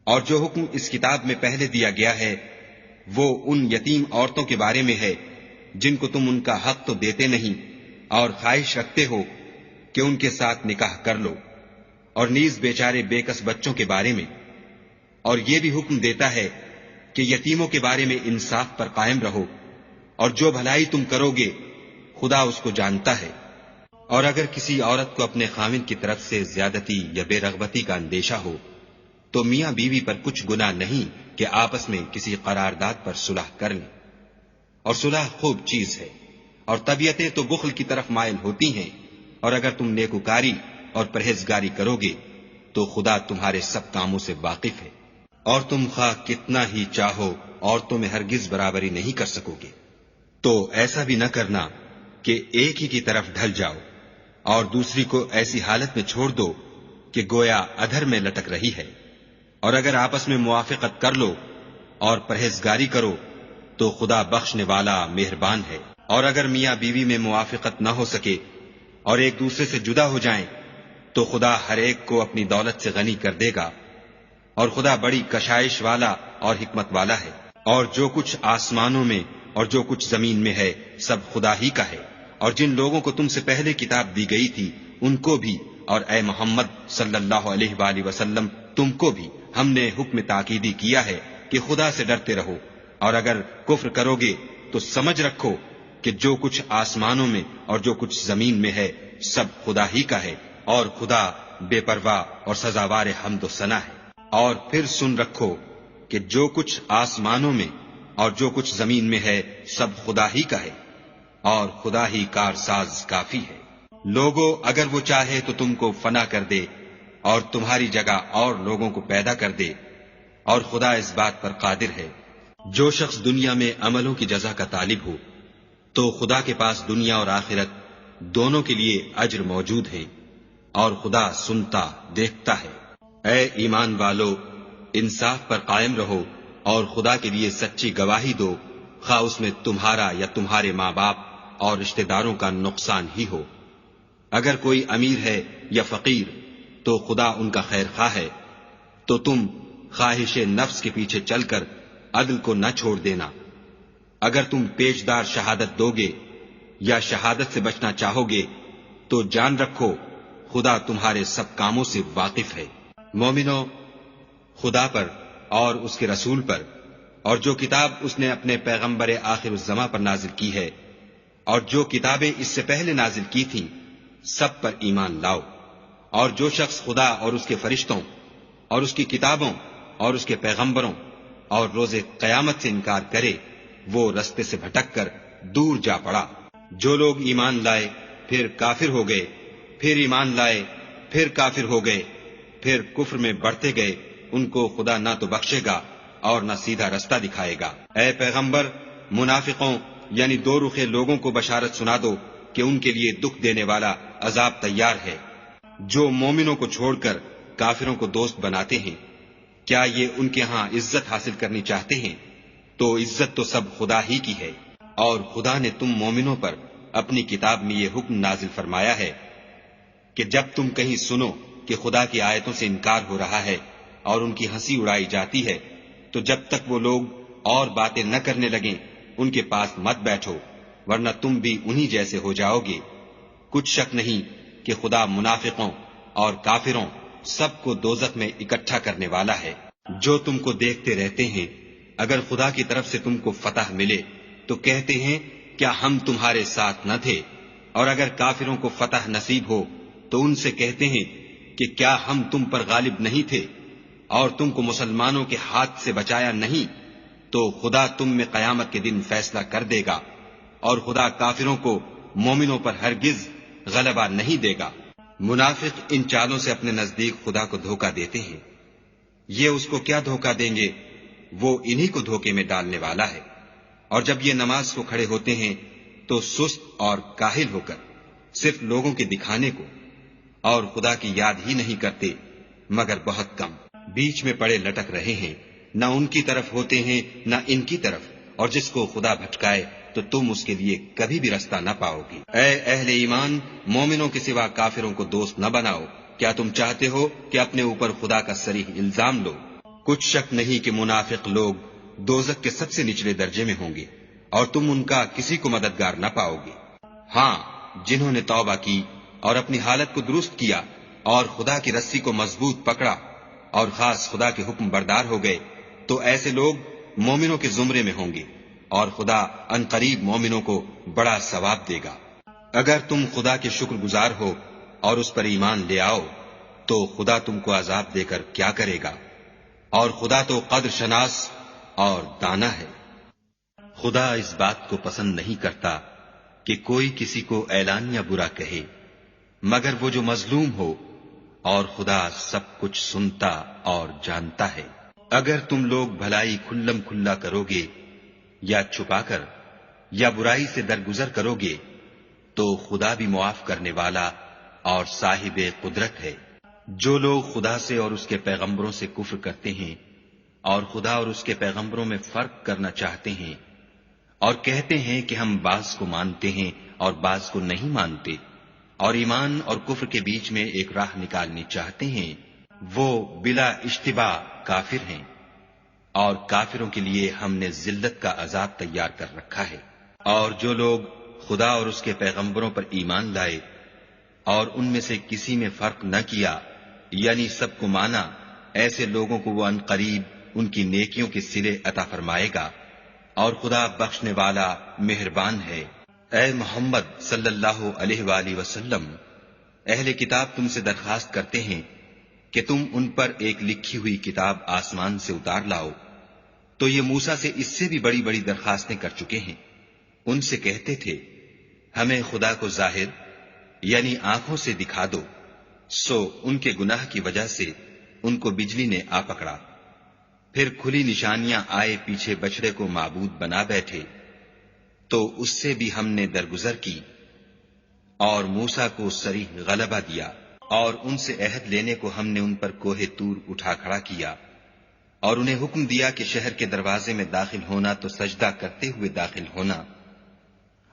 [SPEAKER 2] اور جو حکم اس کتاب میں پہلے دیا گیا ہے وہ ان یتیم عورتوں کے بارے میں ہے جن کو تم ان کا حق تو دیتے نہیں اور خواہش رکھتے ہو کہ ان کے ساتھ نکاح کر لو، اور نیز بیچارے بے کس بچوں کے بارے میں۔ اور یہ بھی حکم دیتا ہے کہ یتیموں کے بارے میں انصاف پر قائم رہو، اور جو بھلائی تم کرو گے خدا اس کو جانتا ہے۔ اور اگر کسی عورت کو اپنے خاوند کی طرف سے زیادتی یا بے رغبتی کا اندیشہ ہو تو میاں بیوی پر کچھ گناہ نہیں کہ آپس میں کسی قرارداد پر صلح کر لیں، اور صلح خوب چیز ہے، اور طبیعتیں تو بخل کی طرف مائل ہوتی ہیں، اور اگر تم نیکوکاری اور پرہیزگاری کرو گے تو خدا تمہارے سب کاموں سے واقف ہے، اور تم خواہ کتنا ہی چاہو عورتوں میں ہرگز برابری نہیں کر سکو گے۔ تو ایسا بھی نہ کرنا کہ ایک ہی کی طرف ڈھل جاؤ اور دوسری کو ایسی حالت میں چھوڑ دو کہ گویا ادھر میں لٹک رہی ہے، اور اگر آپس میں موافقت کر لو اور پرہیزگاری کرو تو خدا بخشنے والا مہربان ہے۔ اور اگر میاں بیوی میں موافقت نہ ہو سکے اور ایک دوسرے سے جدا ہو جائیں تو خدا ہر ایک کو اپنی دولت سے غنی کر دے گا، اور خدا بڑی کشائش والا اور حکمت والا ہے۔ اور جو کچھ آسمانوں میں اور جو کچھ زمین میں ہے سب خدا ہی کا ہے، اور جن لوگوں کو تم سے پہلے کتاب دی گئی تھی ان کو بھی، اور اے محمد صلی اللہ علیہ وآلہ وسلم تم کو بھی ہم نے حکم تاکیدی کیا ہے کہ خدا سے ڈرتے رہو، اور اگر کفر کرو گے تو سمجھ رکھو کہ جو کچھ آسمانوں میں اور جو کچھ زمین میں ہے سب خدا ہی کا ہے، اور خدا بے پرواہ اور سزاوار حمد و ثنا ہے۔ اور پھر سن رکھو کہ جو کچھ آسمانوں میں اور جو کچھ زمین میں ہے سب خدا ہی کا ہے، اور خدا ہی کارساز کافی ہے۔ لوگوں اگر وہ چاہے تو تم کو فنا کر دے اور تمہاری جگہ اور لوگوں کو پیدا کر دے، اور خدا اس بات پر قادر ہے۔ جو شخص دنیا میں عملوں کی جزا کا طالب ہو تو خدا کے پاس دنیا اور آخرت دونوں کے لیے اجر موجود ہے، اور خدا سنتا دیکھتا ہے۔ اے ایمان والو، انصاف پر قائم رہو اور خدا کے لیے سچی گواہی دو، خواہ اس میں تمہارا یا تمہارے ماں باپ اور رشتہ داروں کا نقصان ہی ہو۔ اگر کوئی امیر ہے یا فقیر تو خدا ان کا خیر خواہ ہے، تو تم خواہش نفس کے پیچھے چل کر عدل کو نہ چھوڑ دینا۔ اگر تم پیشدار شہادت دو گے یا شہادت سے بچنا چاہو گے تو جان رکھو خدا تمہارے سب کاموں سے واقف ہے۔ مومنو، خدا پر اور اس کے رسول پر اور جو کتاب اس نے اپنے پیغمبر آخر الزماں پر نازل کی ہے اور جو کتابیں اس سے پہلے نازل کی تھیں سب پر ایمان لاؤ۔ اور جو شخص خدا اور اس کے فرشتوں اور اس کی کتابوں اور اس کے پیغمبروں اور روز قیامت سے انکار کرے وہ رستے سے بھٹک کر دور جا پڑا۔ جو لوگ ایمان لائے پھر کافر ہو گئے، پھر ایمان لائے پھر کافر ہو گئے، پھر کفر میں بڑھتے گئے، ان کو خدا نہ تو بخشے گا اور نہ سیدھا رستہ دکھائے گا۔ اے پیغمبر، منافقوں یعنی دو رخے لوگوں کو بشارت سنا دو کہ ان کے لیے دکھ دینے والا عذاب تیار ہے۔ جو مومنوں کو چھوڑ کر کافروں کو دوست بناتے ہیں، کیا یہ ان کے ہاں عزت حاصل کرنی چاہتے ہیں؟ تو عزت تو سب خدا ہی کی ہے۔ اور خدا نے تم مومنوں پر اپنی کتاب میں یہ حکم نازل فرمایا ہے کہ جب تم کہیں سنو کہ خدا کی آیتوں سے انکار ہو رہا ہے اور ان کی ہنسی اڑائی جاتی ہے تو جب تک وہ لوگ اور باتیں نہ کرنے لگیں ان کے پاس مت بیٹھو، ورنہ تم بھی انہی جیسے ہو جاؤ گے۔ کچھ شک نہیں کہ خدا منافقوں اور کافروں سب کو دوزخ میں اکٹھا کرنے والا ہے۔ جو تم کو دیکھتے رہتے ہیں، اگر خدا کی طرف سے تم کو فتح ملے تو کہتے ہیں کیا ہم تمہارے ساتھ نہ تھے، اور اگر کافروں کو فتح نصیب ہو تو ان سے کہتے ہیں کہ کیا ہم تم پر غالب نہیں تھے اور تم کو مسلمانوں کے ہاتھ سے بچایا نہیں، تو خدا تم میں قیامت کے دن فیصلہ کر دے گا، اور خدا کافروں کو مومنوں پر ہرگز غلبہ نہیں دے گا۔ منافق ان چالوں سے اپنے نزدیک خدا کو دھوکہ دیتے ہیں، یہ اس کو کیا دھوکہ دیں گے، وہ انہی کو دھوکے میں ڈالنے والا ہے۔ اور جب یہ نماز کو کھڑے ہوتے ہیں تو سست اور کاہل ہو کر صرف لوگوں کے دکھانے کو اور خدا کی یاد ہی نہیں کرتے مگر بہت کم، بیچ میں پڑے لٹک رہے ہیں، نہ ان کی طرف ہوتے ہیں نہ ان کی طرف، اور جس کو خدا بھٹکائے تو تم اس کے لیے کبھی بھی رستہ نہ پاؤ گی۔ اے اہل ایمان، مومنوں کے سوا کافروں کو دوست نہ بناؤ۔ کیا تم چاہتے ہو کہ اپنے اوپر خدا کا صریح الزام لو؟ کچھ شک نہیں کہ منافق لوگ دوزخ کے سب سے نچلے درجے میں ہوں گے اور تم ان کا کسی کو مددگار نہ پاؤ گے۔ ہاں، جنہوں نے توبہ کی اور اپنی حالت کو درست کیا اور خدا کی رسی کو مضبوط پکڑا اور خاص خدا کے حکم بردار ہو گئے، تو ایسے لوگ
[SPEAKER 3] مومنوں کے زمرے میں ہوں گے، اور خدا عنقریب مومنوں کو بڑا ثواب دے گا۔ اگر تم خدا کے شکر گزار ہو اور اس پر ایمان لے آؤ تو خدا تم کو عذاب دے کر کیا کرے گا، اور خدا تو قدر شناس اور دانا ہے۔ خدا اس بات کو پسند نہیں کرتا کہ کوئی کسی کو اعلانیہ برا کہے مگر وہ جو مظلوم ہو، اور خدا سب کچھ سنتا اور جانتا ہے۔ اگر تم لوگ بھلائی کھلم کھلا کرو گے یا چھپا کر یا برائی سے درگزر کرو گے تو خدا بھی معاف کرنے والا اور صاحب قدرت ہے۔ جو لوگ خدا سے اور اس کے پیغمبروں سے کفر کرتے ہیں اور خدا اور اس کے پیغمبروں میں فرق کرنا چاہتے ہیں اور کہتے ہیں کہ ہم بعض کو مانتے ہیں اور بعض کو نہیں مانتے، اور ایمان اور کفر کے بیچ میں ایک راہ نکالنی چاہتے ہیں، وہ بلا اشتباہ کافر ہیں، اور کافروں کے لیے ہم نے ذلت کا عذاب تیار کر رکھا ہے۔ اور جو لوگ خدا اور اس کے پیغمبروں پر ایمان لائے اور ان میں سے کسی میں فرق نہ کیا، یعنی سب کو مانا، ایسے لوگوں کو وہ عنقریب ان کی نیکیوں کے صلے عطا فرمائے گا، اور خدا بخشنے والا مہربان ہے۔ اے محمد صلی اللہ علیہ وآلہ وسلم، اہل کتاب تم سے درخواست کرتے ہیں کہ تم ان پر ایک لکھی ہوئی کتاب آسمان سے اتار لاؤ، تو یہ موسیٰ سے اس سے بھی بڑی بڑی درخواستیں کر چکے ہیں۔ ان سے کہتے تھے ہمیں خدا کو ظاہر یعنی آنکھوں سے دکھا دو، سو ان کے گناہ کی وجہ سے ان کو بجلی نے آ پکڑا، پھر کھلی نشانیاں آئے پیچھے بچڑے کو معبود بنا بیٹھے، تو اس سے بھی ہم نے درگزر کی اور موسیٰ کو صریح غلبہ دیا، اور ان سے عہد لینے کو ہم نے ان پر کوہ طور اٹھا کھڑا کیا، اور انہیں حکم دیا کہ شہر کے دروازے میں داخل ہونا تو سجدہ کرتے ہوئے داخل ہونا،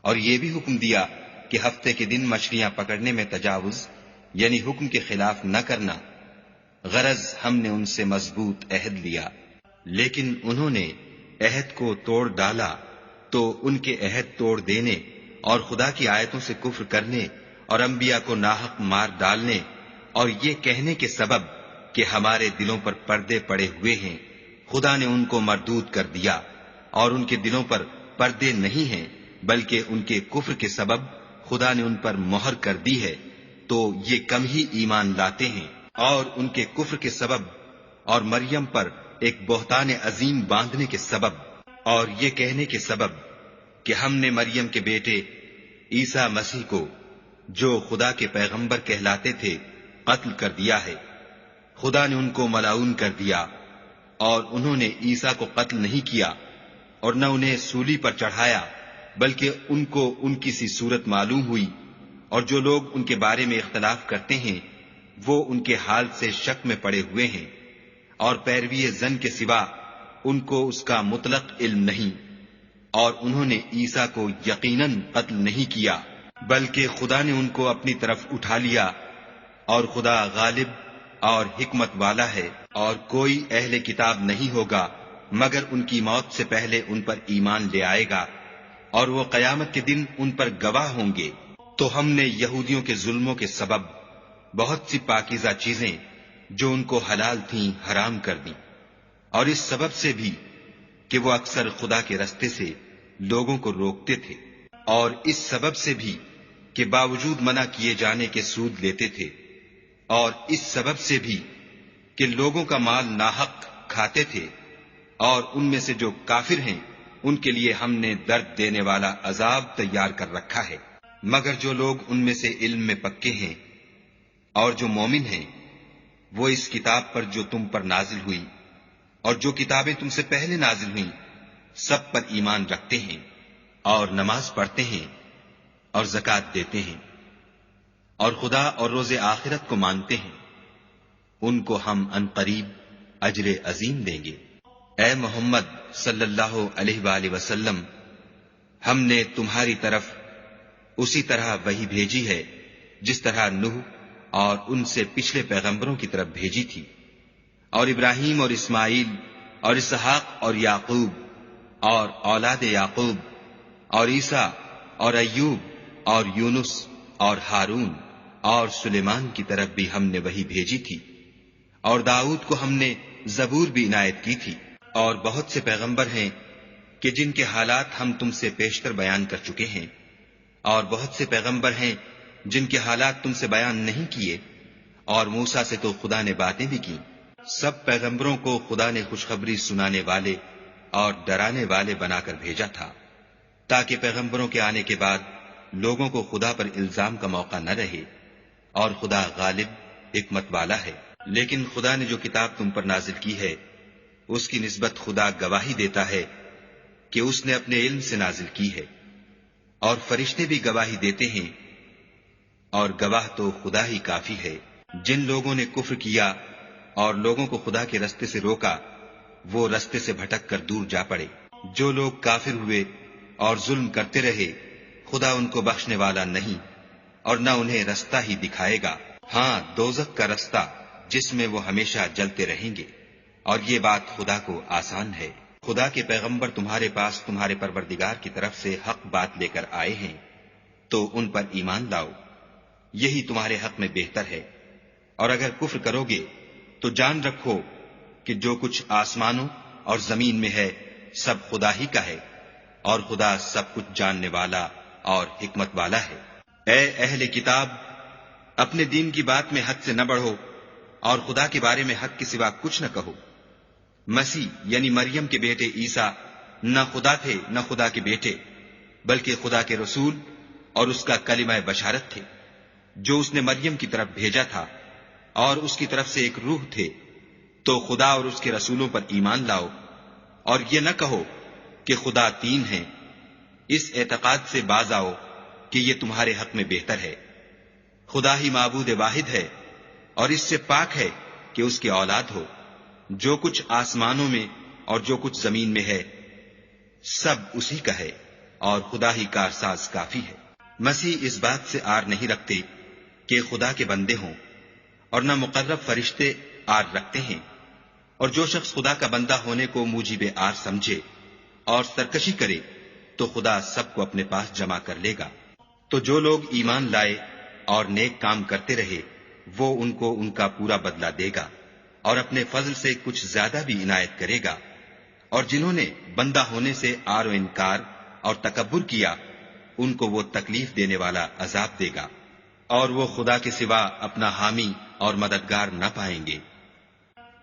[SPEAKER 3] اور یہ بھی حکم دیا کہ ہفتے کے دن مچھلیاں پکڑنے میں تجاوز یعنی حکم کے خلاف نہ کرنا، غرض ہم نے ان سے مضبوط عہد لیا، لیکن انہوں نے عہد کو توڑ ڈالا، تو ان کے عہد توڑ دینے اور خدا کی آیتوں سے کفر کرنے اور انبیاء کو ناحق مار ڈالنے اور یہ کہنے کے سبب کہ ہمارے دلوں پر پردے پڑے ہوئے ہیں، خدا نے ان کو مردود کر دیا، اور ان کے دلوں پر پردے نہیں ہیں بلکہ ان کے کفر کے سبب خدا نے ان پر مہر کر دی ہے، تو یہ کم ہی ایمان لاتے ہیں۔ اور ان کے کفر کے سبب اور مریم پر ایک بہتان عظیم باندھنے کے سبب اور یہ کہنے کے سبب کہ ہم نے مریم کے بیٹے عیسیٰ مسیح کو جو خدا کے پیغمبر کہلاتے تھے قتل کر دیا ہے، خدا نے ان کو ملعون کر دیا، اور انہوں نے عیسیٰ کو قتل نہیں کیا اور نہ انہیں سولی پر چڑھایا، بلکہ ان کو ان کی سی صورت معلوم ہوئی، اور جو لوگ ان کے بارے میں اختلاف کرتے ہیں وہ ان کے حال سے شک میں پڑے ہوئے ہیں، اور پیروی زن کے سوا ان کو اس کا مطلق علم نہیں، اور انہوں نے عیسیٰ کو یقیناً قتل نہیں کیا بلکہ خدا نے ان کو اپنی طرف اٹھا لیا، اور خدا غالب اور حکمت والا ہے، اور کوئی اہل کتاب نہیں ہوگا مگر ان کی موت سے پہلے ان پر ایمان لے آئے گا، اور وہ قیامت کے دن ان پر گواہ ہوں گے۔ تو ہم نے یہودیوں کے ظلموں کے سبب بہت سی پاکیزہ چیزیں جو ان کو حلال تھیں حرام کر دیں، اور اس سبب سے بھی کہ وہ اکثر خدا کے رستے سے لوگوں کو روکتے تھے، اور اس سبب سے بھی کہ باوجود منع کیے جانے کے سود لیتے تھے، اور اس سبب سے بھی کہ لوگوں کا مال ناحق کھاتے تھے، اور ان میں سے جو کافر ہیں ان کے لیے ہم نے درد دینے والا عذاب تیار کر رکھا ہے۔ مگر جو لوگ ان میں سے علم میں پکے ہیں اور جو مومن ہیں، وہ اس کتاب پر جو تم پر نازل ہوئی اور جو کتابیں تم سے پہلے نازل ہوئیں سب پر ایمان رکھتے ہیں، اور نماز پڑھتے ہیں اور زکوٰۃ دیتے ہیں، اور خدا اور روز آخرت کو مانتے ہیں، ان کو ہم عنقریب اجر عظیم دیں گے۔ اے محمد صلی اللہ علیہ وآلہ وسلم، ہم نے تمہاری طرف اسی طرح وحی بھیجی ہے جس طرح نوح اور ان سے پچھلے پیغمبروں کی طرف بھیجی تھی، اور ابراہیم اور اسماعیل اور اسحاق اور یعقوب اور اولاد یعقوب اور عیسیٰ اور ایوب اور یونس اور ہارون اور سلیمان کی طرف بھی ہم نے وحی بھیجی تھی، اور داؤد کو ہم نے زبور بھی عنایت کی تھی،
[SPEAKER 2] اور بہت سے پیغمبر ہیں کہ جن کے حالات ہم تم سے پیشتر بیان کر چکے ہیں، اور بہت سے پیغمبر ہیں جن کے حالات تم سے بیان نہیں کیے، اور موسیٰ سے تو خدا نے باتیں بھی کی۔ سب پیغمبروں کو خدا نے خوشخبری سنانے والے اور ڈرانے والے بنا کر بھیجا تھا، تاکہ پیغمبروں کے آنے کے بعد لوگوں کو خدا پر الزام کا موقع نہ رہے، اور خدا غالب حکمت والا ہے۔ لیکن خدا نے جو کتاب تم پر نازل کی ہے، اس کی نسبت خدا گواہی دیتا ہے کہ اس نے اپنے علم سے نازل کی ہے، اور فرشتے بھی گواہی دیتے ہیں، اور گواہ تو خدا ہی کافی ہے۔ جن لوگوں نے کفر کیا اور لوگوں کو خدا کے رستے سے روکا، وہ رستے سے بھٹک کر دور جا پڑے۔ جو لوگ کافر ہوئے اور ظلم کرتے رہے، خدا ان کو بخشنے والا نہیں، اور نہ انہیں رستہ ہی دکھائے گا۔ ہاں، دوزخ کا رستہ جس میں وہ ہمیشہ جلتے رہیں گے، اور یہ بات خدا کو آسان ہے۔ خدا کے پیغمبر تمہارے پاس تمہارے پروردگار کی طرف سے حق بات لے کر آئے ہیں، تو ان پر ایمان لاؤ، یہی تمہارے حق میں بہتر ہے۔ اور اگر کفر کرو گے تو جان رکھو کہ جو کچھ آسمانوں اور زمین میں ہے سب خدا ہی کا ہے، اور خدا سب کچھ جاننے والا اور حکمت والا ہے۔ اے اہل کتاب، اپنے دین کی بات میں حد سے نہ بڑھو، اور خدا کے بارے میں حق کے سوا کچھ نہ کہو۔ مسیح یعنی مریم کے بیٹے عیسیٰ نہ خدا تھے نہ خدا کے بیٹے، بلکہ خدا کے رسول اور اس کا کلمہ بشارت تھے، جو اس نے مریم کی طرف بھیجا تھا، اور اس کی طرف سے ایک روح تھے۔ تو خدا اور اس کے رسولوں پر ایمان لاؤ، اور یہ نہ کہو کہ خدا تین ہیں۔ اس اعتقاد سے باز آؤ کہ یہ تمہارے حق میں بہتر ہے۔ خدا ہی معبود واحد ہے، اور اس سے پاک ہے کہ اس کی اولاد ہو۔ جو کچھ آسمانوں میں اور جو کچھ زمین میں ہے سب اسی کا ہے، اور خدا ہی کارساز کافی ہے۔ مسیح اس بات سے آر نہیں رکھتے کہ خدا کے بندے ہوں، اور نہ مقرب فرشتے آر رکھتے ہیں، اور جو شخص خدا کا بندہ ہونے کو موجب آر سمجھے اور سرکشی کرے تو خدا سب کو اپنے پاس جمع کر لے گا۔ تو جو لوگ ایمان لائے اور نیک کام کرتے رہے، وہ ان کو ان کا پورا بدلہ دے گا، اور اپنے فضل سے کچھ زیادہ بھی عنایت کرے گا۔ اور جنہوں نے بندہ ہونے سے آر و انکار اور تکبر کیا، ان کو وہ تکلیف دینے والا عذاب دے گا، اور وہ خدا کے سوا اپنا حامی اور مددگار نہ پائیں گے۔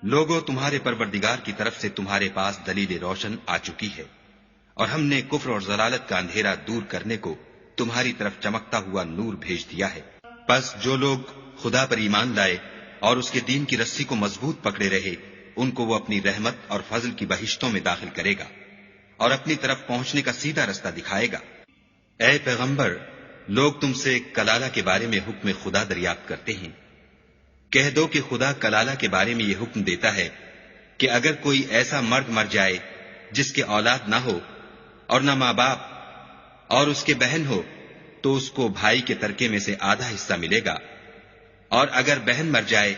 [SPEAKER 2] لوگوں، تمہارے پروردگار کی طرف سے تمہارے پاس دلیل روشن آ چکی ہے، اور ہم نے کفر اور ضلالت کا اندھیرا دور کرنے کو تمہاری طرف چمکتا ہوا نور بھیج دیا ہے۔ پس جو لوگ خدا پر ایمان لائے اور اس کے دین کی رسی کو مضبوط پکڑے رہے، ان کو وہ اپنی رحمت اور فضل کی بہشتوں میں داخل کرے گا، اور اپنی طرف پہنچنے کا سیدھا رستہ دکھائے گا۔ اے پیغمبر، لوگ تم سے کلالہ کے بارے میں حکم خدا دریافت کرتے ہیں۔ کہہ دو کہ خدا کلالہ کے بارے میں یہ حکم دیتا ہے کہ اگر کوئی ایسا مرد مر جائے جس کے اولاد نہ ہو اور نہ ماں باپ، اور اس کے بہن ہو، تو اس کو بھائی کے ترکے میں سے آدھا حصہ ملے گا، اور اگر بہن مر جائے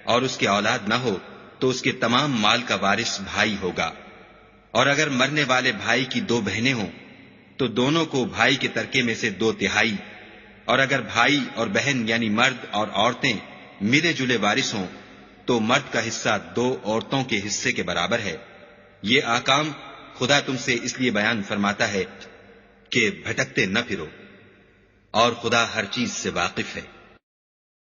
[SPEAKER 2] اور اس کے اولاد نہ ہو تو اس کے تمام مال کا وارث بھائی ہوگا، اور اگر مرنے والے بھائی کی دو بہنیں ہوں تو دونوں کو بھائی کے ترکے میں سے 2/3، اور اگر بھائی اور بہن یعنی مرد اور عورتیں ملے جلے وارث ہوں تو مرد کا حصہ 2 عورتوں کے حصے کے برابر ہے۔ یہ احکام خدا تم سے اس لیے بیان فرماتا ہے کہ بھٹکتے نہ پھرو، اور خدا ہر چیز سے واقف ہے۔